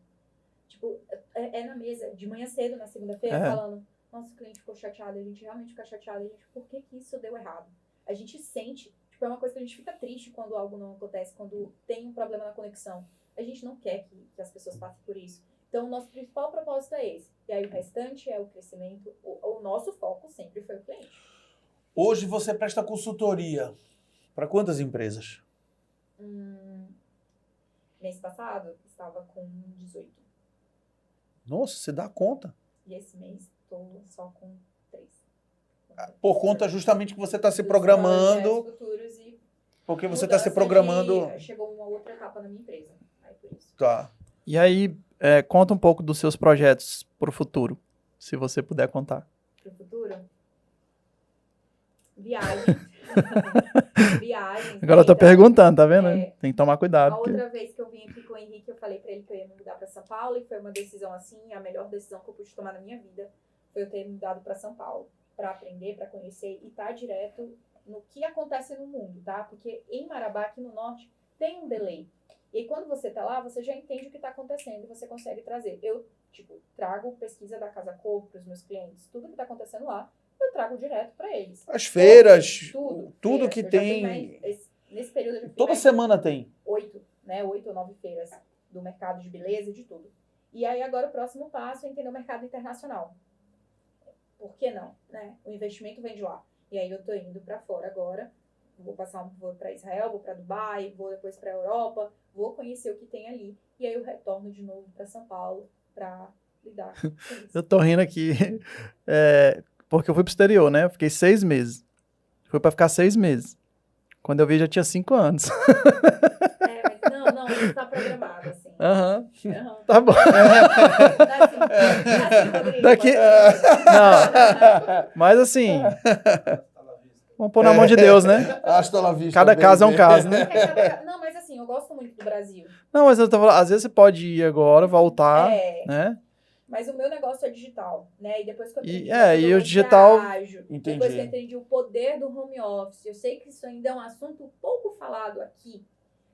Tipo, na mesa, de manhã cedo, na segunda-feira, falando, nossa, o cliente ficou chateado, a gente realmente fica chateado, a gente, por que isso deu errado? A gente sente, tipo, é uma coisa que a gente fica triste quando algo não acontece, quando tem um problema na conexão. A gente não quer que as pessoas passem por isso. Então, o nosso principal propósito é esse. E aí, o restante é o crescimento. O nosso foco sempre foi o cliente. Hoje, você presta consultoria para quantas empresas? Mês passado, estava com 18. Nossa, você dá conta. E esse mês, estou só com 3. Por conta justamente que você está se programando. Porque você está se programando. Chegou uma outra etapa na minha empresa. Aí por isso. Tá. E aí, conta um pouco dos seus projetos para o futuro, se você puder contar. Para o futuro? Viagem. Viagens. Agora eu tô perguntando, tá vendo? Tem que tomar cuidado. A outra vez que eu vim aqui com o Henrique, eu falei pra ele que eu ia me mudar pra São Paulo, e foi uma decisão assim, a melhor decisão que eu pude tomar na minha vida foi eu ter me mudado pra São Paulo, pra aprender, pra conhecer e estar direto no que acontece no mundo, tá? Porque em Marabá, aqui no norte, tem um delay. E aí, quando você tá lá, você já entende o que tá acontecendo e você consegue trazer. Eu, trago pesquisa da Casa Cor pros meus clientes, tudo que tá acontecendo lá, eu trago direto para eles. As feiras, tudo que tem. Nesse período eu já toda semana tem. 8 ou 9 feiras do mercado de beleza, de tudo. E aí agora o próximo passo é entender o mercado internacional. Por que não? Né? O investimento vem de lá. E aí eu tô indo para fora agora. Vou para Israel, vou para Dubai, vou depois para Europa, vou conhecer o que tem ali. E aí eu retorno de novo para São Paulo para lidar com isso. Eu tô rindo aqui, porque eu fui pro exterior, né? Eu fiquei 6 meses. Fui pra ficar 6 meses. Quando eu vi, já tinha 5 anos. Mas não, isso tá programado, assim. Aham. Uhum. Tá bom. Daqui... Não. Mas assim... Vamos pôr na mão de Deus, né? Hasta la vista, Cada caso é um caso, né? Não, mas assim, eu gosto muito do Brasil. Não, mas eu tô falando, às vezes você pode ir agora, voltar, né? Mas o meu negócio é digital, né? E depois que eu aprendi e o digital... depois que eu entendi o poder do home office, eu sei que isso ainda é um assunto pouco falado aqui,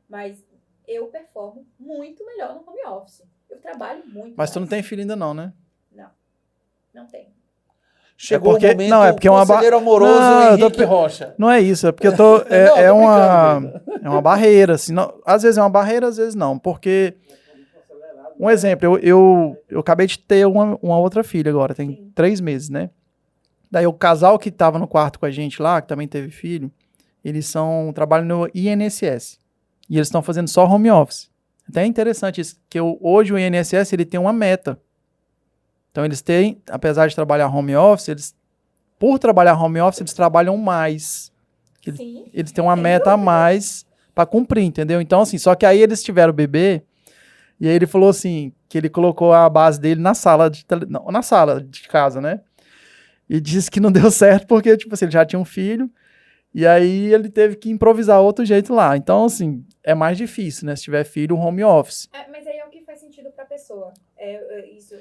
mas eu performo muito melhor no home office. Eu trabalho muito. Mas tu não tem filho ainda não, né? Não tenho. Chegou porque, o momento, não, é porque conselheiro amoroso Henrique Rocha. Não é isso, é porque eu tô... É uma barreira, assim. Não, às vezes é uma barreira, às vezes não. Porque... Um exemplo, eu acabei de ter uma outra filha agora, tem 3 meses, né? Daí o casal que tava no quarto com a gente lá, que também teve filho, eles trabalham no INSS. E eles estão fazendo só home office. Até é interessante isso, que hoje o INSS ele tem uma meta. Então eles têm, apesar de trabalhar home office, por trabalhar home office, eles trabalham mais. Eles têm uma meta a mais para cumprir, entendeu? Então, assim, só que aí eles tiveram o bebê, e aí ele falou assim, que ele colocou a base dele na sala de casa, né? E disse que não deu certo porque, tipo assim, ele já tinha um filho, e aí ele teve que improvisar outro jeito lá. Então, assim, é mais difícil, né? Se tiver filho, home office. Mas aí é o que faz sentido pra pessoa. Isso...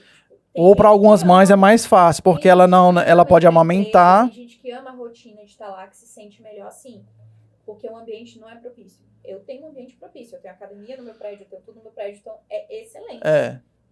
Ou para algumas mães é mais fácil, porque ela pode amamentar. Tem gente que ama a rotina de estar lá, que se sente melhor assim, porque o ambiente não é propício. Eu tenho um ambiente propício, eu tenho academia no meu prédio, eu tenho tudo no meu prédio, então é excelente.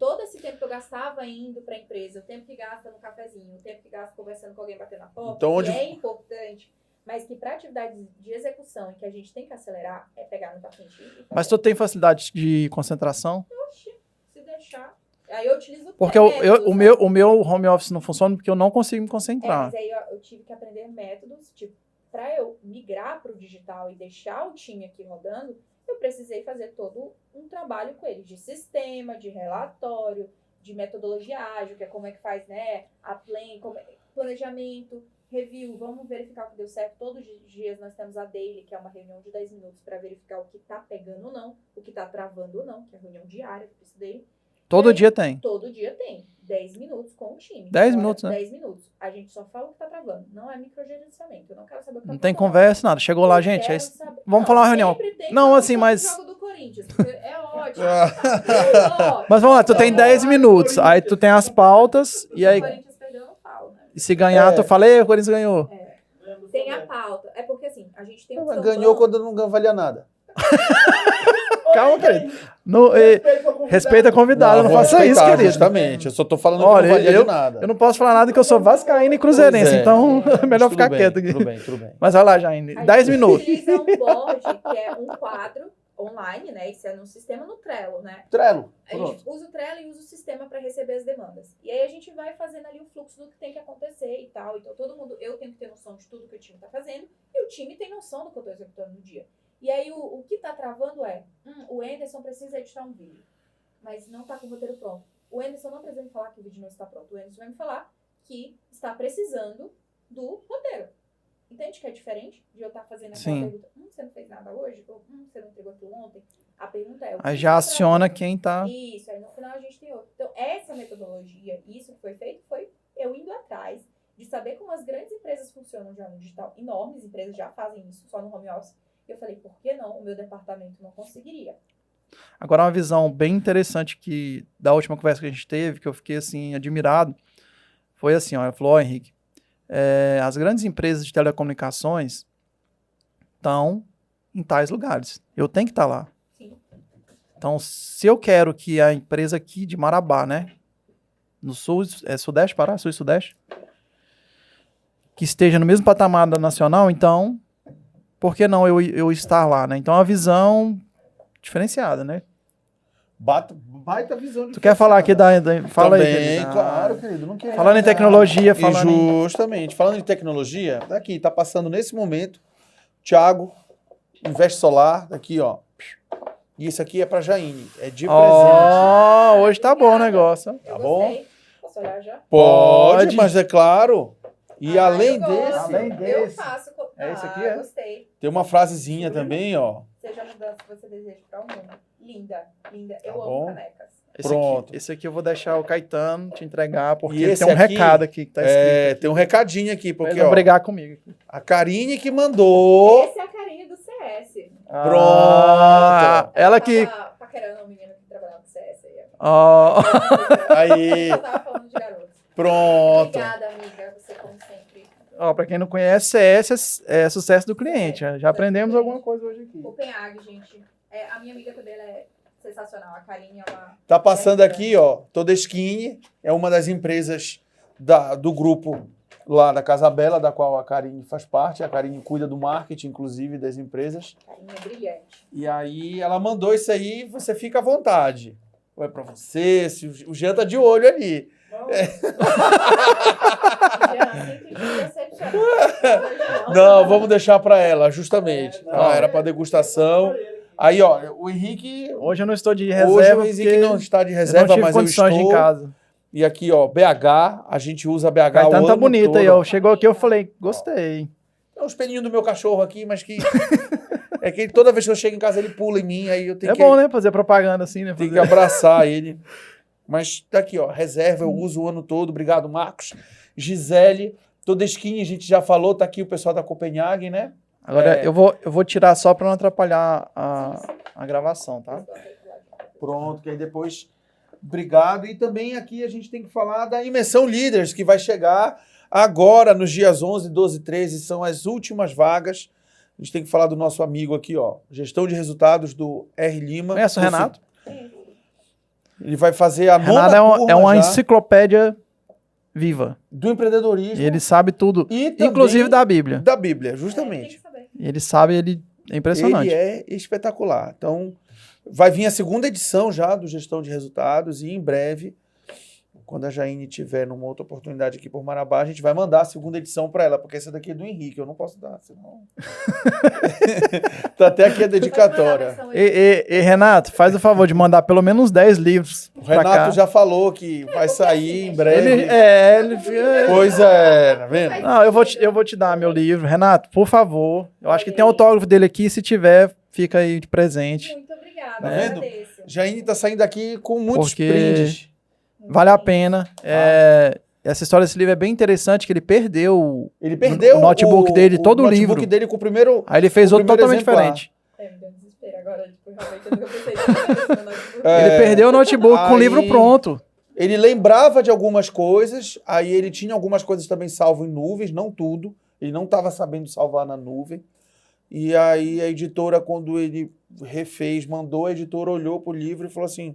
Todo esse tempo que eu gastava indo para a empresa, o tempo que gasta no cafezinho, o tempo que gasta conversando com alguém, batendo na porta, então, é importante, mas que para atividades de execução e que a gente tem que acelerar, é pegar no tapete. Mas tu tem facilidade de concentração? Oxi, se deixar... Aí eu utilizo porque o meu home office não funciona porque eu não consigo me concentrar. Mas aí eu tive que aprender métodos, tipo, para eu migrar para o digital e deixar o time aqui rodando, eu precisei fazer todo um trabalho com eles, de sistema, de relatório, de metodologia ágil, que é como é que faz, né, planejamento, review, vamos verificar o que deu certo. Todos os dias nós temos a daily, que é uma reunião de 10 minutos para verificar o que está pegando ou não, o que está travando ou não, que é a reunião diária, isso daí. Todo dia tem. Todo dia tem. 10 minutos com o time. 10 minutos, né? 10 minutos. A gente só fala o que tá travando. Não é microgerenciamento. Eu não quero saber o que tá Não tem conversa, nada. Chegou lá, gente. Vamos falar uma reunião. Não, assim, mas... jogo do Corinthians. É ótimo. Mas vamos lá, tu tem 10 minutos. Aí tu tem as pautas. E aí... O Corinthians perdeu, eu não falo, né? E se ganhar, tu fala, o Corinthians ganhou. Tem a pauta. É porque assim, a gente tem ganhou quando não valia nada. Calma, querido. Respeita a convidada, não faça isso, querido. Justamente, eu só tô falando que não valia de nada. Eu não posso falar nada que eu sou vascaíno e cruzeirense, então é melhor ficar quieto aqui. Tudo bem. Mas vai lá, Jaine, 10 minutos. A gente utiliza um board, que é um quadro online, né? Isso é no sistema no Trello, né? Trello. A gente usa o Trello e usa o sistema para receber as demandas. E aí a gente vai fazendo ali o fluxo do que tem que acontecer e tal. Então todo mundo, eu tenho que ter noção de tudo que o time tá fazendo e o time tem noção do que eu tô executando no dia. E aí o que tá travando é, o Anderson precisa editar um vídeo, mas não tá com o roteiro pronto. O Anderson não precisa me falar que o vídeo não está pronto. O Anderson vai me falar que está precisando do roteiro. Entende que é diferente de eu estar fazendo aquela pergunta? Você não fez nada hoje? Ou você não entregou aquilo ontem? A pergunta é... Aí já aciona quem tá... Isso, aí no final a gente tem outro. Então, essa metodologia, isso que foi feito, foi eu indo atrás de saber como as grandes empresas funcionam já no digital. Enormes empresas já fazem isso, só no home office. Eu falei, por que não? O meu departamento não conseguiria. Agora, uma visão bem interessante que da última conversa que a gente teve, que eu fiquei, assim, admirado, foi assim, ó, ela falou, Henrique, as grandes empresas de telecomunicações estão em tais lugares. Eu tenho que estar lá. Sim. Então, se eu quero que a empresa aqui de Marabá, né, no sul, sudeste, Pará, sul e sudeste, que esteja no mesmo patamar da nacional, então... Por que não eu estar lá, né? Então, é uma visão diferenciada, né? Baita visão de Tu quer falar aqui profissional. Fala aí, Também, querido. claro, querido. Não queria Falando em negar. tecnologia, E justamente. Falando em tecnologia, daqui, tá passando nesse momento, Thiago, Investe Solar, daqui, ó. E isso aqui é pra Jaine. É de presente. Ó, hoje tá bom o negócio. Eu Tá bom? gostei. Posso olhar já? Pode, mas é claro. E além eu gosto. desse, Eu faço. É esse aqui, é? Gostei. tem uma frasezinha também, ó. Seja a mudança que você deseja para o mundo. Linda, linda. Eu Tá amo bom. canecas. Pronto. Esse aqui eu vou deixar o Caetano te entregar, porque E ele esse tem um aqui, recado aqui que tá escrito. Tem um recadinho aqui, Pra porque, ele não ó, brigar comigo. a Karine que mandou. Essa é a carinha do CS. Pronto. Ela que... Tava paquerando uma menina que trabalhava no CS aí. Ó, Aí, Eu tava falando de garotos. pronto. Obrigada, amiga. Você, como sempre. ó, pra quem não conhece, CS é sucesso do cliente. Já aprendemos alguma coisa hoje aqui. Copenhague, gente. A minha amiga também ela é sensacional. A Karine é uma... Tá passando aqui, ó, Toda Skin, é uma das empresas do grupo lá da Casa Bela, da qual a Karine faz parte. A Karine cuida do marketing, inclusive, das empresas. Karine é brilhante. E aí ela mandou isso aí, você fica à vontade. Ou é pra você, se o Jean tá de olho ali. Jean, sinto te decepcionar. Não, vamos deixar pra ela, justamente. Era pra degustação. Aí, ó, o Henrique... Hoje eu não estou de Hoje reserva o Henrique porque não está de eu não reserva, tive mas eu condições de ir em estou. casa. E aqui, ó, BH, a gente usa BH o Caetano tá ano bonito todo. aí, ó. Chegou aqui, eu falei, gostei. É os pelinhos do meu cachorro aqui, mas que... é que toda vez que eu chego em casa ele pula em mim, aí eu tenho É bom, né? Fazer propaganda assim, né? tenho que Fazer... abraçar ele. Mas tá aqui, ó, reserva, eu uso o ano todo. Obrigado, Marcos. Gisele, Toda Skin, a gente já falou, tá aqui o pessoal da Copenhague, né? Agora, eu vou tirar só pra não atrapalhar a gravação, tá? Pronto, que aí depois... Obrigado. E também aqui a gente tem que falar da Imersão Leaders, que vai chegar agora nos dias 11, 12 e 13, são as últimas vagas. A gente tem que falar do nosso amigo aqui, ó, gestão de resultados do R. Lima. Conhece o Renato? Ele vai fazer a Renato nona turma é uma já enciclopédia viva. do empreendedorismo. Ele sabe tudo, e também inclusive da Bíblia. da Bíblia, Tem justamente. que saber. Ele sabe, ele é impressionante. Ele é espetacular. Então, vai vir a segunda edição já do Gestão de Resultados e em breve, quando a Jaine tiver numa outra oportunidade aqui por Marabá, a gente vai mandar a segunda edição para ela, porque essa daqui é do Henrique, eu não posso dar, senão... Tá até aqui a dedicatória. E, Renato, faz o favor de mandar pelo menos 10 livros O pra Renato cá. já falou que vai sair em breve. Ele... Pois é, tá vendo? Não, eu vou te dar meu livro. Renato, por favor. Eu acho que tem autógrafo dele aqui. Se tiver, fica aí de presente. Muito obrigada. Tá vendo? Agradeço. Jaine tá saindo daqui com muitos Porque- brindes. Vale a pena. Essa história desse livro é bem interessante, que ele perdeu Ele perdeu o notebook dele, todo o notebook livro. dele com o primeiro... Aí ele fez O outro primeiro totalmente exemplar. diferente. Me deu desespero agora. Tipo, realmente eu nunca pensei nisso. Ele perdeu o notebook com o aí- livro pronto. Ele lembrava de algumas coisas, aí ele tinha algumas coisas também salvo em nuvens, não tudo. Ele não estava sabendo salvar na nuvem. E aí a editora, quando ele refez, mandou, a editora olhou pro livro e falou assim,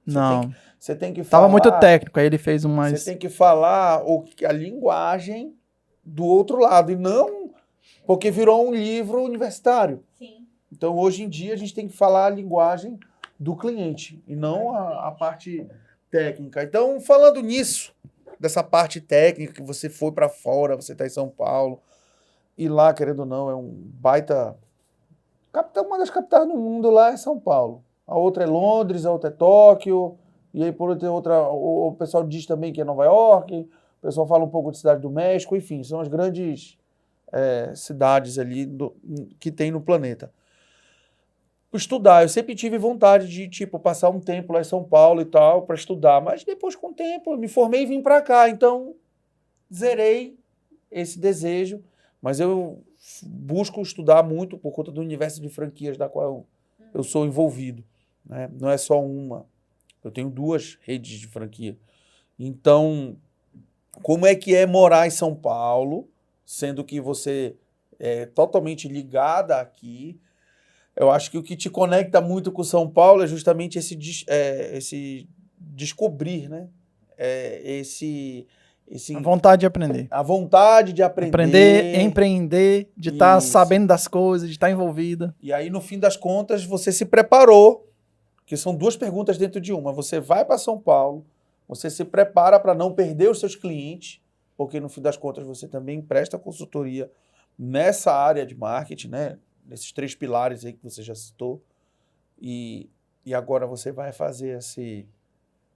Não. você tem que falar... Tava muito técnico. Aí ele fez um mais... Você tem que falar a linguagem do outro lado, e não porque virou um livro universitário. Sim. Então, hoje em dia, a gente tem que falar a linguagem do cliente, e não a parte técnica. Então, falando nisso, dessa parte técnica, que você foi para fora, você está em São Paulo, e lá, querendo ou não, é um baita... Uma das capitais do mundo lá é São Paulo. A outra é Londres, a outra é Tóquio, e aí por outra, o pessoal diz também que é Nova York, o pessoal fala um pouco de Cidade do México, enfim, são as grandes cidades ali que tem no planeta. Estudar, eu sempre tive vontade de, tipo, passar um tempo lá em São Paulo e tal, para estudar, mas depois, com o tempo, eu me formei e vim para cá, então zerei esse desejo, mas eu busco estudar muito por conta do universo de franquias da qual eu sou envolvido, né? Não é só uma, eu tenho 2 redes de franquia. Então, como é que é morar em São Paulo, sendo que você é totalmente ligada aqui? Eu acho que o que te conecta muito com São Paulo é justamente esse descobrir, né? A vontade de aprender. A vontade de aprender. Aprender, empreender, de estar Isso. sabendo das coisas, de estar envolvida. E aí, no fim das contas, você se preparou Porque são duas perguntas dentro de uma. Você vai para São Paulo, você se prepara para não perder os seus clientes, porque no fim das contas você também presta consultoria nessa área de marketing, né? Nesses 3 pilares aí que você já citou. E agora você vai fazer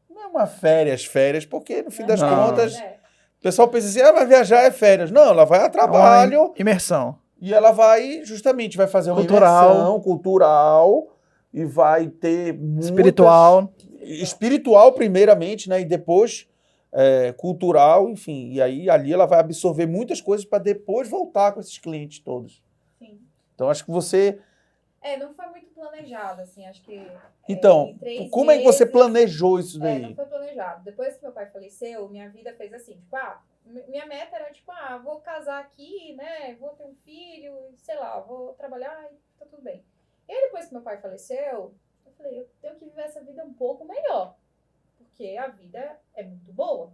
não é uma férias, porque no fim das contas o pessoal pensa assim, vai viajar é férias. Não, ela vai a trabalho. Imersão. E ela vai, justamente, vai fazer uma Cultural. imersão cultural e vai ter espiritual primeiramente, né? E depois cultural, enfim. E aí ali ela vai absorver muitas coisas para depois voltar com esses clientes todos. Sim. Então acho que você... não foi muito planejado, assim, acho que... Então, como é que você planejou isso daí? Não foi planejado. Depois que meu pai faleceu, minha vida fez assim, tipo, minha meta era, tipo, vou casar aqui, né, vou ter um filho, sei lá, vou trabalhar e tá tudo bem. E aí, depois que meu pai faleceu, eu falei, eu tenho que viver essa vida um pouco melhor, porque a vida é muito boa,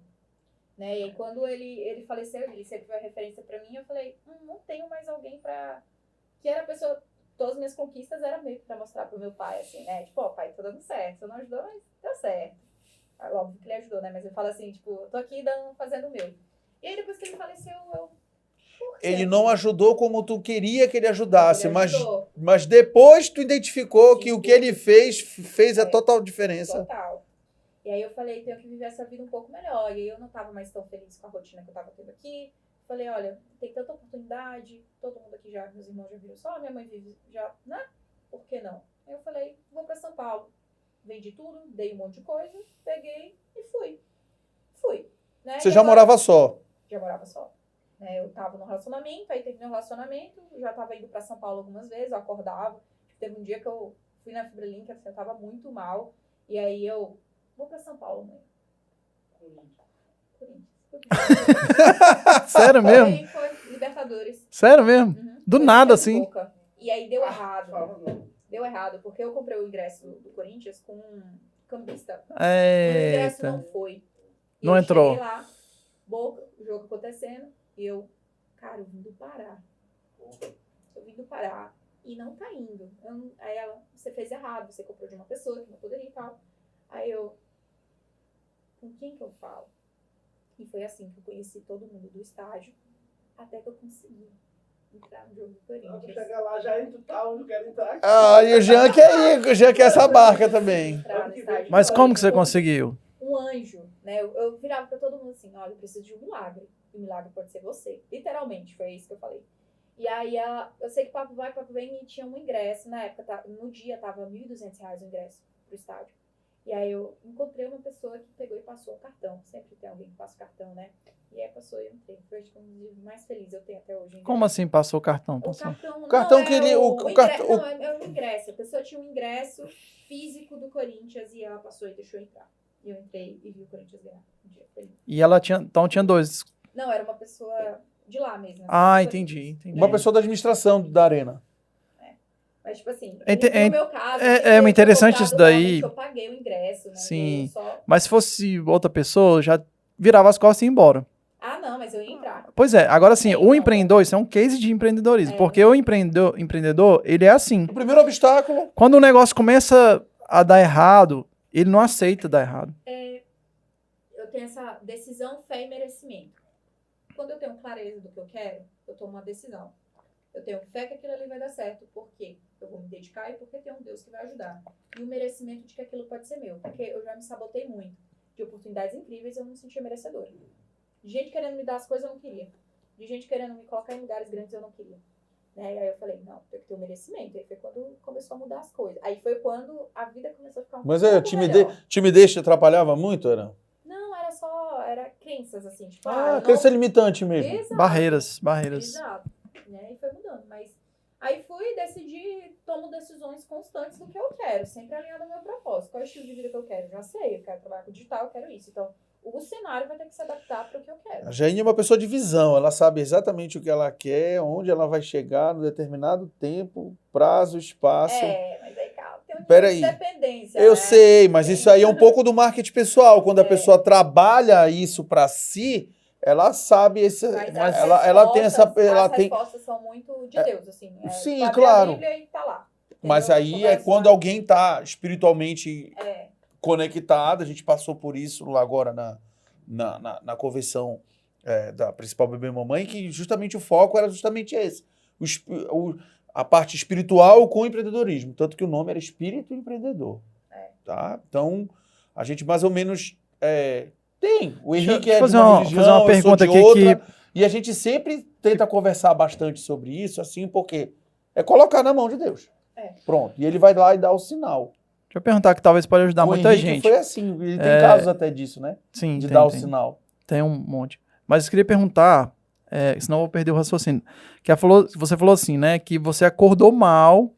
né, e aí, quando ele faleceu, ele sempre foi a referência pra mim, eu falei, não tenho mais alguém que era a pessoa... Todas as minhas conquistas eram meio que pra mostrar pro meu pai, assim, né? Tipo, pai, tá dando certo. Você não ajudou, mas deu certo. Óbvio que ele ajudou, né? Mas eu falo assim, tipo, tô aqui fazendo o meu. E aí, depois que ele faleceu, Ele não ajudou como tu queria que ele ajudasse, Ele mas depois tu identificou que o que ele fez a total diferença. Total. E aí eu falei, tenho que viver essa vida um pouco melhor. E aí eu não tava mais tão feliz com a rotina que eu tava tendo aqui. Falei, olha, tem tanta oportunidade, todo mundo aqui já, meus irmãos já viram só, minha mãe vive já, né? Por que não? Aí eu falei, vou pra São Paulo. Vendi tudo, dei um monte de coisa, peguei e fui. Né? Você já morava só? Já morava só. Né? Eu tava no relacionamento, aí terminei o relacionamento, já tava indo pra São Paulo algumas vezes, eu acordava. Teve um dia que eu fui na Fibrelink, assim, eu tava muito mal, e aí eu, vou pra São Paulo, mãe. Corinthians. Sério mesmo? Aí foi Libertadores. Sério mesmo? Uhum. Do Foi nada, de assim. boca. E aí deu errado. Deu errado, porque eu comprei o ingresso do Corinthians com um cambista. E o ingresso não foi. E Não eu entrou. Cheguei lá, boca, o jogo acontecendo, e eu, cara, eu vim do Pará. E não tá indo. Aí ela, você fez errado, você comprou de uma pessoa que não poderia e tal. Aí eu, com quem que eu falo? E foi assim que eu conheci todo mundo do estádio, até que eu consegui entrar no jogo do Corinthians. Vou chegar lá, já entro tal, onde eu quero entrar. E o Jean quer ir, o Jean quer essa barca também. Entrar no estádio Mas do como que você Corinthians. conseguiu? Um anjo, né? Eu virava pra todo mundo assim, olha, eu preciso de um milagre. E o milagre pode ser você. Literalmente, foi isso que eu falei. E aí, eu sei que papo vai, papo vem, e tinha um ingresso, na época, no dia, tava R$1.200 o ingresso pro estádio. E aí, eu encontrei uma pessoa que pegou e passou o cartão. Sempre tem alguém que passa o cartão, né? E aí, passou e eu entrei. Foi, acho que um dos dias mais felizes eu tenho até hoje. Como assim passou o cartão? O Passou? cartão que ele- o cartão- Não, é o ingresso. A pessoa tinha um ingresso físico do Corinthians e ela passou e deixou eu entrar. E eu entrei e vi o Corinthians ganhar. Um dia feliz. E ela tinha... Então tinha 2. Não, era uma pessoa de lá mesmo. assim, Ah, do entendi, Corinthians. entendi. Uma pessoa da administração da arena. Mas, tipo assim, É no meu caso... é eu interessante tinha isso comprado, daí. realmente, eu paguei o ingresso, né? Sim. Eu só... Mas se fosse outra pessoa, já virava as costas e ia embora. Ah, não, mas eu ia entrar. Pois é, agora sim, o Não. empreendedor, isso é um case de empreendedorismo. É. Porque o empreendedor, ele é assim. O primeiro obstáculo. Quando o negócio começa a dar errado, ele não aceita dar errado. Eu tenho essa decisão, fé e merecimento. Quando eu tenho clareza do que eu quero, eu tomo uma decisão. Eu tenho fé que aquilo ali vai dar certo, porque eu vou me dedicar e porque tem um Deus que vai ajudar. E o merecimento de que aquilo pode ser meu, porque eu já me sabotei muito. De oportunidades incríveis, eu não me sentia merecedora. De gente querendo me dar as coisas, eu não queria. De gente querendo me colocar em lugares grandes, eu não queria. Né? E aí eu falei, não, tem que ter um merecimento. Aí foi quando começou a mudar as coisas. Aí foi quando a vida começou a ficar Mas pouco timidez, melhor. timidez te atrapalhava muito, era? Não, era crenças, assim. Tipo, Crença limitante mesmo. Exato. Barreiras. Exato. Né? E foi mudando. Mas aí fui decidir, tomo decisões constantes do que eu quero, sempre alinhado ao meu propósito. Qual é o estilo de vida que eu quero? Já sei, eu quero trabalhar com digital, eu quero isso. Então, o cenário vai ter que se adaptar para o que eu quero. A Jaine é uma pessoa de visão, ela sabe exatamente o que ela quer, onde ela vai chegar no determinado tempo, prazo, espaço. Mas aí, cara, tem um tipo Peraí. de dependência, Eu né? sei, mas isso aí é um pouco do marketing pessoal. Quando a É. pessoa trabalha isso para si, ela sabe esse. Mas Ela tem essa. Ela as tem. respostas são muito de Deus, assim. Sim, tu abre claro. a Bíblia e tá lá. Mas aí é quando alguém tá espiritualmente conectado. A gente passou por isso lá agora na convenção da principal Bebê Mamãe, que justamente o foco era justamente esse. A parte espiritual com o empreendedorismo. Tanto que o nome era Espírito Empreendedor. Tá? Então, a gente mais ou menos tem. O Henrique é de uma religião, fazer uma pergunta eu sou de aqui outra. que... E a gente sempre tenta conversar bastante sobre isso, assim, porque é colocar na mão de Deus. Pronto. E ele vai lá e dá o sinal. Deixa eu perguntar que talvez pode ajudar muita Henrique gente. foi assim. Ele tem casos até disso, né? Sim, de dar o sinal. Tem um monte. Mas eu queria perguntar, senão eu vou perder o raciocínio. Que você falou assim, né? Que você acordou mal,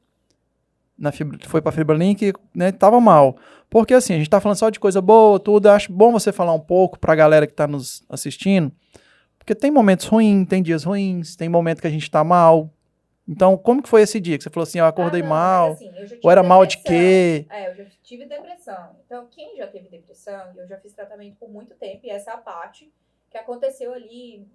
foi pra FibraLink, né? Tava mal. Porque assim, a gente tá falando só de coisa boa, tudo. Eu acho bom você falar um pouco pra galera que tá nos assistindo. Porque tem momentos ruins, tem dias ruins, tem momento que a gente tá mal. Então, como que foi esse dia? Que você falou assim, eu acordei mal, assim, ou era mal de quê? Eu já tive depressão. Então, quem já teve depressão, eu já fiz tratamento por muito tempo, e essa é a parte que aconteceu ali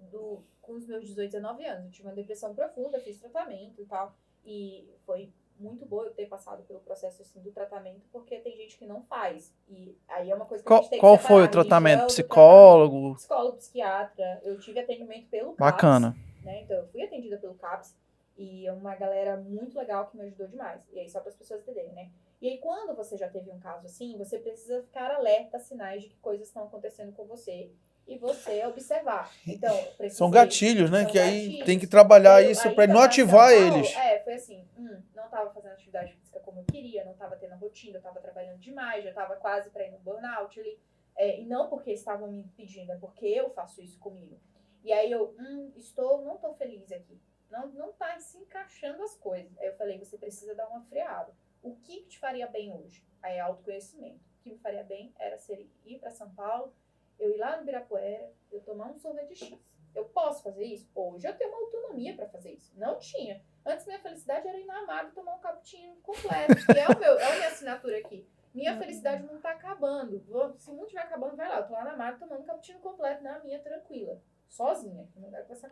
com os meus 18, 19 anos. Eu tive uma depressão profunda, fiz tratamento e tal, e foi muito bom eu ter passado pelo processo assim, do tratamento, porque tem gente que não faz. E aí é uma coisa que a gente tem que Qual separar, foi o tratamento? Psicólogo? Psicólogo, psiquiatra. Eu tive atendimento pelo CAPS. Bacana. Né? Então, eu fui atendida pelo CAPS. E é uma galera muito legal que me ajudou demais. E aí, só para as pessoas entenderem, né? E aí, quando você já teve um caso assim, você precisa ficar alerta a sinais de que coisas estão acontecendo com você. E você observar. Então, são gatilhos, né? Que aí tem que trabalhar isso para não ativar eles. Foi assim, não estava fazendo atividade física como eu queria, não estava tendo a rotina, eu estava trabalhando demais, já estava quase para ir no burnout ali. E não porque estavam me pedindo, é porque eu faço isso comigo. E aí eu, não estou feliz aqui. Não tá se encaixando as coisas. Aí eu falei, você precisa dar uma freada. O que te faria bem hoje? Aí é autoconhecimento. O que me faria bem era ir para São Paulo, eu ir lá no Ibirapuera, eu tomar um sorvete de X. Eu posso fazer isso? Hoje eu tenho uma autonomia para fazer isso. Não tinha. Antes minha felicidade era ir na Amado tomar um cappuccino completo, que é a minha assinatura aqui. Minha felicidade não tá acabando. Se não estiver acabando, vai lá. Eu tô lá na Amado tomando um cappuccino completo na minha, tranquila. Sozinha.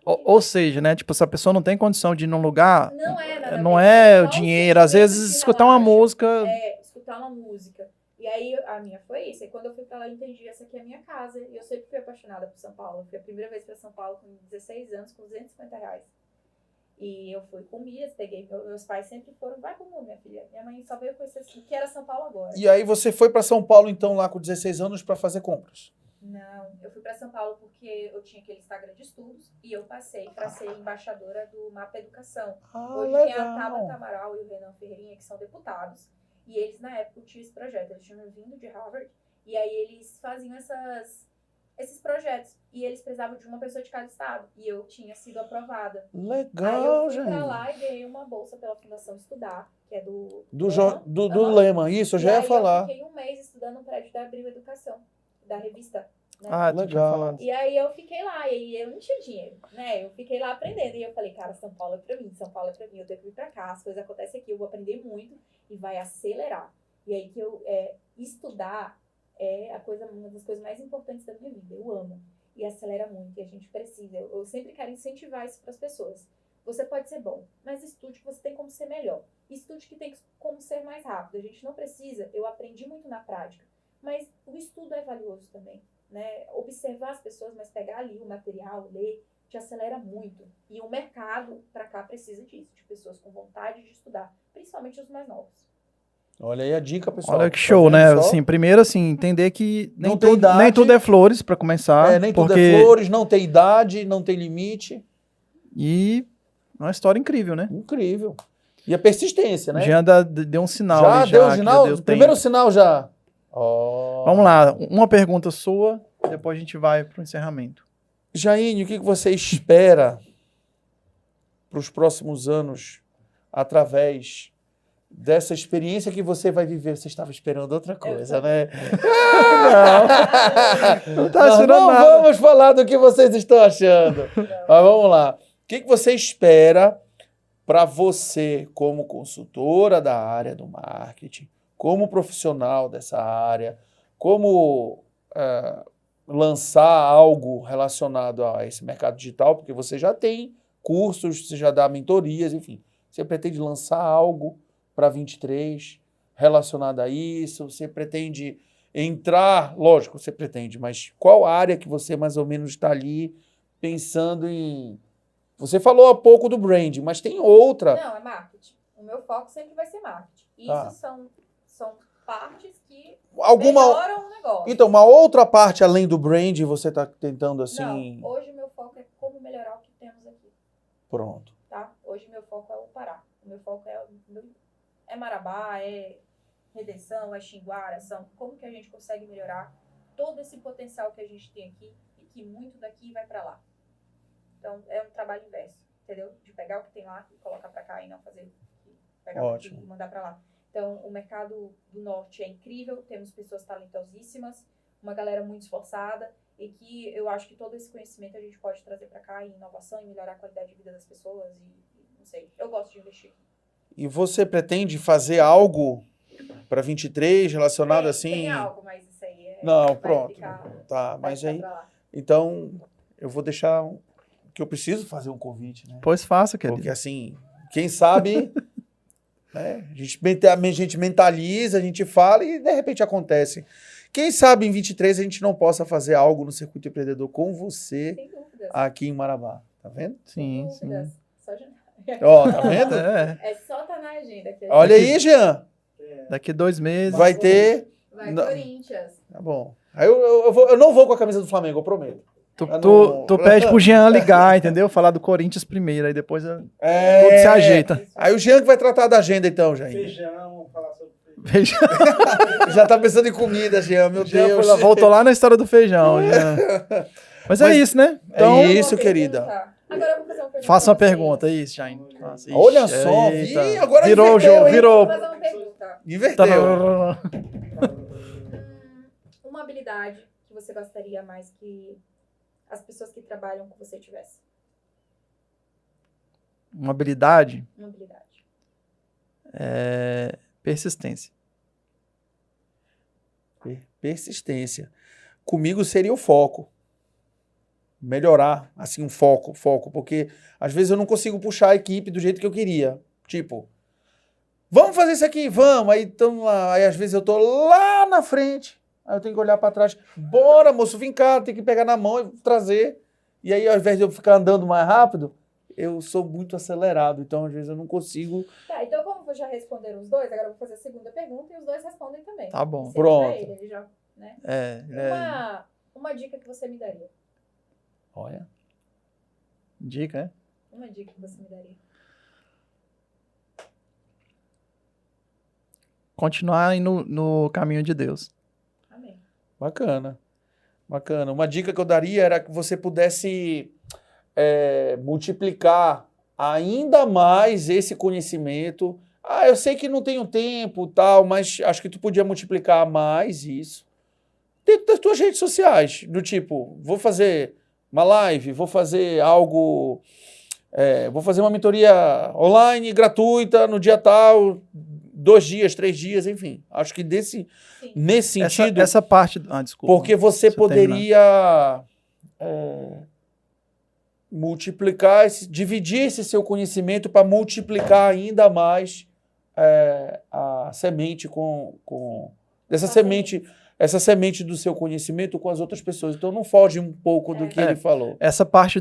Ou seja, né? Tipo, se a pessoa não tem condição de ir num lugar, não é o dinheiro. Às vezes, escutar uma música... escutar uma música. E aí, a minha foi isso. E quando eu fui pra lá, eu entendi, essa aqui é a minha casa. E eu sempre fui apaixonada por São Paulo. Eu fui a primeira vez pra São Paulo com 16 anos, com R$250. E eu fui com milhas, peguei... Meus pais sempre foram, vai pro mundo, minha filha. Minha mãe só veio conhecer o que era São Paulo agora. E aí você foi pra São Paulo, então, lá com 16 anos, pra fazer compras? Não, eu fui para São Paulo porque eu tinha aquele Instagram de estudos e eu passei para ser embaixadora do Mapa Educação. Hoje legal. tem a Tabata Amaral e o Renan Ferreirinha, que são deputados, e eles na época tinham esse projeto, eles tinham vindo de Harvard, e aí eles faziam esses projetos, e eles precisavam de uma pessoa de cada estado, e eu tinha sido aprovada. Legal, gente. Aí eu fui gente. para lá e ganhei uma bolsa pela Fundação Estudar, que é do Lema, isso, eu já ia falar. Eu fiquei um mês estudando no prédio da Abril Educação, da revista. Né? Legal. E aí eu fiquei lá, e eu não tinha dinheiro, né? Eu fiquei lá aprendendo, e eu falei, cara, São Paulo é pra mim, eu tenho que vir pra cá, as coisas acontecem aqui, eu vou aprender muito e vai acelerar. E aí que estudar é uma das coisas mais importantes da minha vida, eu amo. E acelera muito, e a gente precisa. Eu sempre quero incentivar isso pras pessoas. Você pode ser bom, mas estude que você tem como ser melhor. Estude que tem como ser mais rápido. A gente não precisa, eu aprendi muito na prática. Mas o estudo é valioso também, né? Observar as pessoas, mas pegar ali o material, ler, te acelera muito. E o mercado para cá precisa disso, de pessoas com vontade de estudar, principalmente os mais novos. Olha aí a dica, pessoal. Olha que show, né? Assim, primeiro, assim, entender que nem tudo é flores para começar. Nem tudo é flores, não tem idade, não tem limite. E uma história incrível, né? Incrível. E a persistência, né? Já deu um sinal. Já deu um sinal? Primeiro sinal já. Vamos lá, uma pergunta sua, depois a gente vai para o encerramento. Jaine, o que você espera para os próximos anos através dessa experiência que você vai viver? Você estava esperando outra coisa, né? Não tá esperando nada. Não vamos falar do que vocês estão achando. Mas vamos lá. O que você espera para você como consultora da área do marketing, como profissional dessa área, como lançar algo relacionado a esse mercado digital, porque você já tem cursos, você já dá mentorias, enfim. Você pretende lançar algo para 23 relacionada a isso? Você pretende entrar? Lógico, você pretende, mas qual área que você mais ou menos está ali pensando em... Você falou há pouco do brand, mas tem outra. Não, é marketing. O meu foco sempre vai ser marketing. Isso Tá. são partes que Alguma... melhoram o negócio. Então, uma outra parte além do brand, você está tentando assim... Não, hoje o meu foco é como melhorar o que temos aqui. Pronto. Tá? Hoje meu foco é o Pará. O meu foco é Marabá, é Redenção, é Xinguara, são como que a gente consegue melhorar todo esse potencial que a gente tem aqui e que muito daqui vai para lá. Então, é um trabalho inverso, entendeu? De pegar o que tem lá e colocar para cá e não fazer pegar o que e mandar para lá. Então, o mercado do norte é incrível, temos pessoas talentosíssimas, uma galera muito esforçada e que eu acho que todo esse conhecimento a gente pode trazer para cá em inovação e melhorar a qualidade de vida das pessoas e não sei, eu gosto de investir. E você pretende fazer algo para 23 relacionado assim? Tem algo, mas isso aí é... Não, pronto. Tá, vai mas ficar aí... pra lá. Então, eu vou deixar... que eu preciso fazer um convite, né? Pois faça, querido. Porque assim, quem sabe... né? A gente mentaliza, a gente fala e de repente acontece. Quem sabe em 23 a gente não possa fazer algo no Circuito Empreendedor com você Sem dúvidas. aqui em Marabá. Tá vendo? Sim, Sem sim. dúvidas. Só já... Ó, tá vendo? É só tá na agenda. Que a Olha gente- aí, Jean. Daqui 2 meses. Vai ter... Vai Não. Corinthians. Tá bom. Aí eu não vou com a camisa do Flamengo, eu prometo. Tu pede pro Jean ligar, entendeu? Falar do Corinthians primeiro, aí depois tudo se ajeita. Aí o Jean que vai tratar da agenda então, Jair. Feijão, falar sobre feijão. Feijão. Já tá pensando em comida, Jean, meu Jean Deus. voltou lá na história do feijão. Jean. Mas é isso, né? Então, É isso, querida. Agora eu vou fazer uma pergunta. faça uma pra vocês. pergunta, isso, Jair. Faça. Ixi, Olha só, eita. ih, agora virou o inverteu, jogo, hein? virou. Vou fazer uma pergunta. Inverteu. Uma habilidade que você gostaria mais que as pessoas que trabalham com você tivessem? Uma habilidade Uma habilidade. é persistência. Persistência. Comigo seria o foco. Melhorar, assim, um foco, porque às vezes eu não consigo puxar a equipe do jeito que eu queria. Tipo, vamos fazer isso aqui, vamos. Aí, lá, aí às vezes eu tô lá na frente, aí eu tenho que olhar para trás. Bora, moço, vem cá, tem que pegar na mão e trazer. E aí, ao invés de eu ficar andando mais rápido, eu sou muito acelerado, então às vezes eu não consigo. Tá, então como já responderam os dois, agora eu vou fazer a segunda pergunta e os dois respondem também. Tá bom. Sempre pra Pronto. ele já, né? Uma dica que você me daria. Olha. Dica, é? Uma dica que você me daria. Continuar indo no caminho de Deus. Amém. Bacana. Bacana. Uma dica que eu daria era que você pudesse multiplicar ainda mais esse conhecimento. Ah, eu sei que não tenho tempo tal, mas acho que tu podia multiplicar mais isso. Dentro das tuas redes sociais, do tipo, vou fazer uma live, vou fazer algo, vou fazer uma mentoria online gratuita no dia tal, 2 dias, 3 dias, enfim. Acho que nesse sentido... Essa parte... desculpa. Porque você Deixa eu poderia multiplicar, dividir esse seu conhecimento para multiplicar ainda mais a semente essa semente do seu conhecimento com as outras pessoas. Então não foge um pouco do que ele falou. Essa parte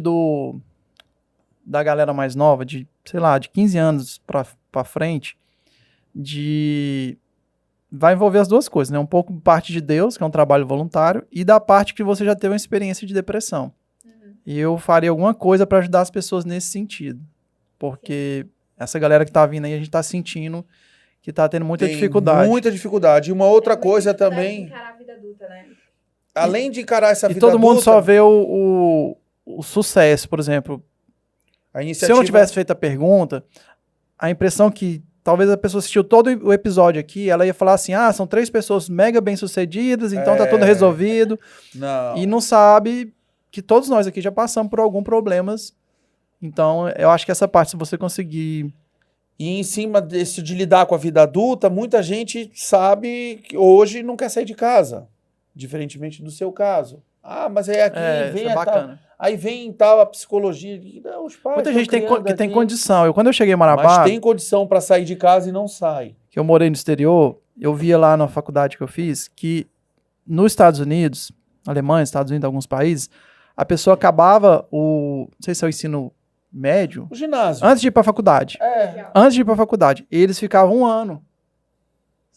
da galera mais nova, de, sei lá, de 15 anos pra frente, vai envolver as duas coisas, né? Um pouco parte de Deus, que é um trabalho voluntário, e da parte que você já teve uma experiência de depressão. Uhum. E eu faria alguma coisa para ajudar as pessoas nesse sentido. Porque essa galera que tá vindo aí, a gente tá sentindo que tá tendo muita dificuldade. Muita dificuldade. E uma outra coisa também... encarar a vida adulta, né? Além de encarar essa vida E todo mundo adulta, só vê o sucesso, por exemplo. a Se iniciativa... eu não tivesse feito a pergunta, a impressão que talvez a pessoa assistiu todo o episódio aqui, ela ia falar assim, são 3 pessoas mega bem-sucedidas, então tá tudo resolvido. Não. E não sabe que todos nós aqui já passamos por alguns problemas. Então, eu acho que essa parte, se você conseguir... E em cima desse de lidar com a vida adulta, muita gente sabe que hoje não quer sair de casa. Diferentemente do seu caso. Mas é aqui, vem isso é bacana. Aí vem tal a psicologia. Não, os pais Muita gente tem aqui, condição. Quando eu cheguei em Marabá, mas tem condição para sair de casa e não sai. que eu morei no exterior, eu via lá na faculdade que eu fiz que nos Estados Unidos, Alemanha, Estados Unidos, alguns países, a pessoa acabava não sei se é o ensino médio, O ginásio. antes de ir para a faculdade. É. Antes de ir para a faculdade, eles ficavam 1 ano.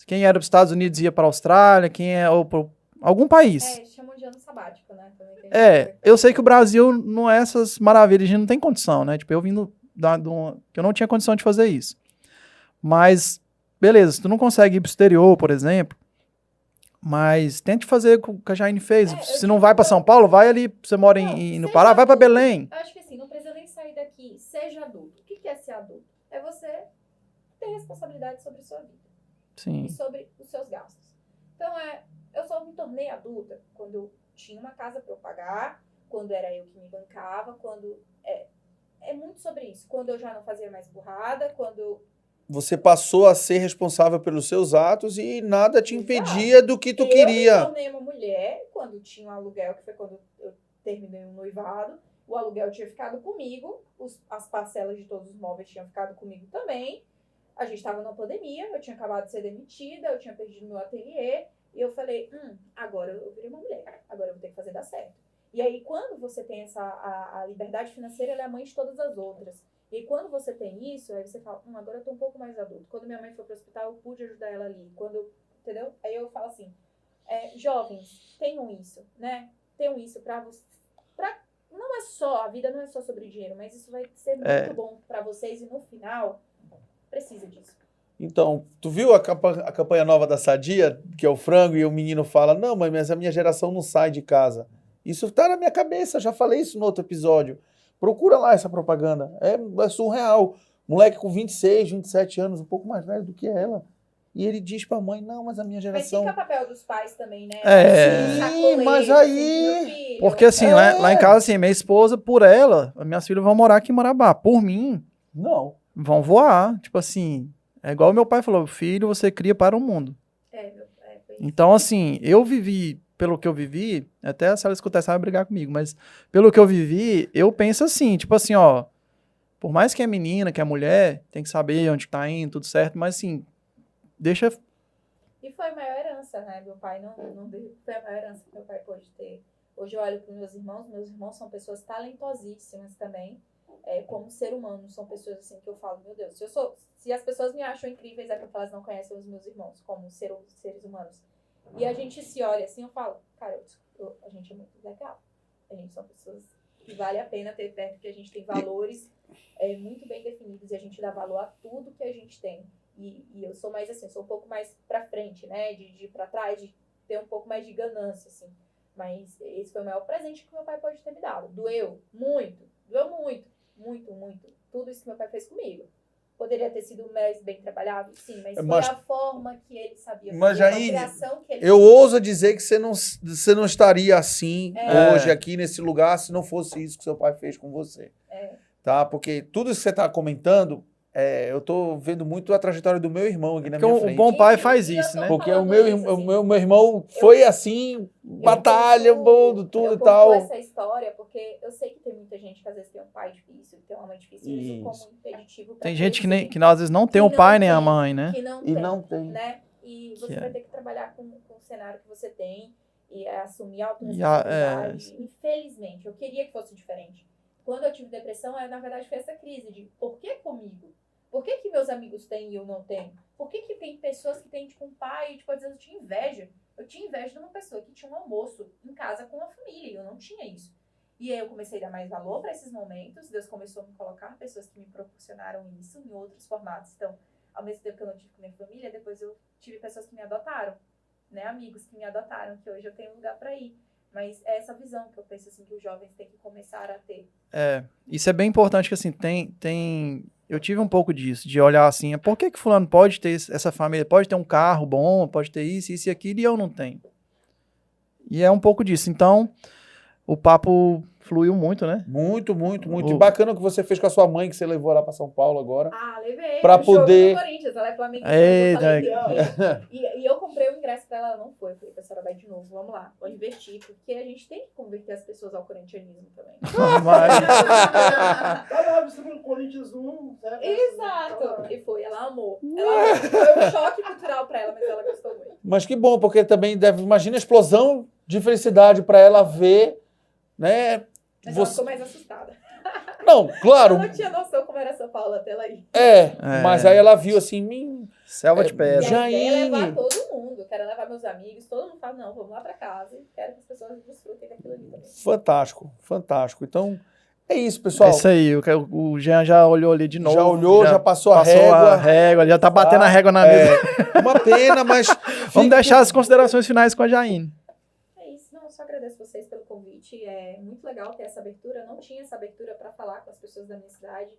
Quem era para os Estados Unidos ia para a Austrália, ou para algum país. Chamam de ano sabático, né? Também tem Eu sei que o Brasil não é essas maravilhas, a gente não tem condição, né? Tipo, eu vindo que eu não tinha condição de fazer isso. Mas, beleza, se tu não consegue ir pro exterior, por exemplo, mas tente fazer o que a Jaine fez. Se não vai para São Paulo, vai ali, você mora no Pará, vai para Belém. Eu acho que assim, não precisa nem sair daqui. Seja adulto. O que é ser adulto? É você ter responsabilidade sobre a sua vida. Sim. E sobre os seus gastos. Então, eu só me tornei adulta quando eu tinha uma casa para eu pagar, quando era eu que me bancava, quando... É muito sobre isso. Quando eu já não fazia mais burrada, quando... Você passou a ser responsável pelos seus atos e nada te impedia do que tu queria. Eu me tornei uma mulher quando tinha um aluguel, que foi quando eu terminei o noivado. O aluguel tinha ficado comigo, as parcelas de todos os móveis tinham ficado comigo também. A gente estava na pandemia, eu tinha acabado de ser demitida, eu tinha perdido meu ateliê. E eu falei, agora eu virei uma mulher, agora eu vou ter que fazer dar certo. E aí, quando você tem a liberdade financeira, ela é a mãe de todas as outras. E aí, quando você tem isso, aí você fala, agora eu tô um pouco mais adulto. Quando minha mãe foi pro hospital, eu pude ajudar ela ali. Entendeu? Aí eu falo assim, jovens, tenham isso, né? Tenham isso pra você. Não é só, a vida não é só sobre dinheiro, mas isso vai ser muito bom pra vocês e no final, precisa disso. Então, tu viu a campanha nova da Sadia, que é o frango, e o menino fala, não, mãe, mas a minha geração não sai de casa. Isso tá na minha cabeça, já falei isso no outro episódio. Procura lá essa propaganda, é surreal. Moleque com 26, 27 anos, um pouco mais velho do que ela. E ele diz pra mãe, não, mas a minha geração... Mas fica o papel dos pais também, né? Sim, mas aí... Porque assim, lá em casa, assim, minha esposa, por ela, minhas filhas vão morar aqui em Marabá. Por mim, não. Vão voar. Tipo assim, é igual meu pai falou, filho, você cria para o mundo. Então, assim, eu vivi, pelo que eu vivi, até se ela escutar, ela vai brigar comigo, mas pelo que eu vivi, eu penso assim, tipo assim, ó, por mais que é menina, que é mulher, tem que saber onde tá indo, tudo certo, mas assim, deixa... E foi a maior herança, né? Meu pai não deu, foi a maior herança que meu pai pôde ter. Hoje eu olho para meus irmãos são pessoas talentosíssimas também, como ser humano, são pessoas assim que eu falo, meu Deus, se as pessoas me acham incríveis é porque elas não conhecem os meus irmãos como seres humanos. E a gente se olha assim, eu falo, cara, a gente é muito legal. A gente são pessoas que vale a pena ter perto, porque a gente tem valores muito bem definidos e a gente dá valor a tudo que a gente tem. E eu sou mais assim, sou um pouco mais pra frente, né, de ir pra trás, de ter um pouco mais de ganância, assim. Mas esse foi o maior presente que meu pai pode ter me dado. Doeu muito. Tudo isso que meu pai fez comigo. Poderia ter sido mais bem trabalhado, sim, mas foi a forma que ele sabia fazer, mas aí, a criação que ele eu ouso dizer que você não estaria assim hoje aqui nesse lugar se não fosse isso que seu pai fez com você. Tá? Porque tudo isso que você está comentando, eu tô vendo muito a trajetória do meu irmão aqui na minha frente. O bom pai faz isso, né? Porque o meu irmão foi assim, batalha, tudo e tal. Eu conto essa história porque eu sei que tem muita gente que às vezes tem um pai difícil, tem uma mãe difícil, isso como impeditivo. Tem gente que às vezes não tem o pai nem a mãe, né? Que não tem. Né? E você vai ter que trabalhar com o cenário que você tem e assumir a autorresponsabilidade. Infelizmente, eu queria que fosse diferente. Quando eu tive depressão, na verdade foi essa crise de por que comigo? Por que meus amigos têm e eu não tenho? Por que tem pessoas que têm, tipo, um pai, tipo, às vezes eu tinha inveja. Eu tinha inveja de uma pessoa que tinha um almoço em casa com a família, e eu não tinha isso. E aí eu comecei a dar mais valor para esses momentos, Deus começou a me colocar pessoas que me proporcionaram isso em outros formatos. Então, ao mesmo tempo que eu não tive com minha família, depois eu tive pessoas que me adotaram, né? Amigos que me adotaram, que hoje eu tenho um lugar para ir. Mas é essa visão que eu penso assim, que os jovens têm que começar a ter. Isso é bem importante, que assim, eu tive um pouco disso, de olhar assim, por que fulano pode ter essa família, pode ter um carro bom, pode ter isso e aquilo, e eu não tenho. E é um pouco disso. Então, o papo fluiu muito, né? Muito, muito, muito. Oh. E bacana o que você fez com a sua mãe, que você levou lá pra São Paulo agora. Ah, levei. Pra No jogo poder- do Corinthians, ela é flamenguista. Eita. E eu comprei o ingresso pra ela, não foi. Eu falei pra senhora, vai de novo, vamos lá, vou investir. Porque a gente tem que converter as pessoas ao corintianismo também. Tá lá, você viu o Corinthians 1, certo? Exato. E foi, ela amou. Ela amou. Foi um choque cultural pra ela, mas ela gostou muito. Mas que bom, porque também deve... Imagina a explosão de felicidade pra ela ver, né? Mas ela Você... ficou mais assustada. Não, claro. Ela não tinha noção como era São Paulo até ela ir. Mas aí ela viu assim, Selva de E pedra. a ideia é Jaine. levar todo mundo. Quero levar meus amigos. Todo mundo fala, não, vamos lá pra casa. E quero que as pessoas desfrutem daquilo ali também. Fantástico, fantástico. Então, é isso, É pessoal. isso aí, o Jean já olhou ali de novo. Já olhou, já passou a régua. Já tá batendo a régua na mesa. Uma pena, mas... Vamos deixar as considerações finais com a Jaine. É isso. Não, só agradeço vocês pelo convite. É muito legal ter essa abertura. Eu não tinha essa abertura pra falar com as pessoas da minha cidade.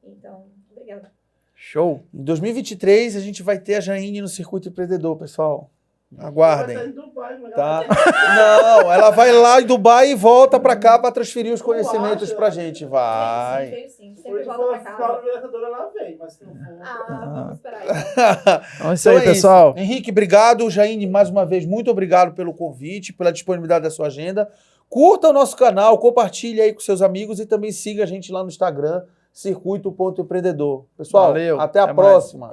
Então, obrigada. Show. Em 2023, a gente vai ter a Jaine no Circuito Empreendedor, pessoal. Vai Aguardem. sair do Dubai, mas Tá? Não, ela vai lá em Dubai e volta pra cá pra transferir os conhecimentos acha? pra gente. Vai. Veio sim. Se Sempre for volta pra final casa. da Libertadores, ela vem, mas se não for... Vamos esperar aí. Então é isso Então aí, é pessoal. Henrique, obrigado. Jaine, mais uma vez, muito obrigado pelo convite, pela disponibilidade da sua agenda. Curta o nosso canal, compartilhe aí com seus amigos e também siga a gente lá no Instagram, circuito.empreendedor. Pessoal, Valeu, até a até mais. próxima.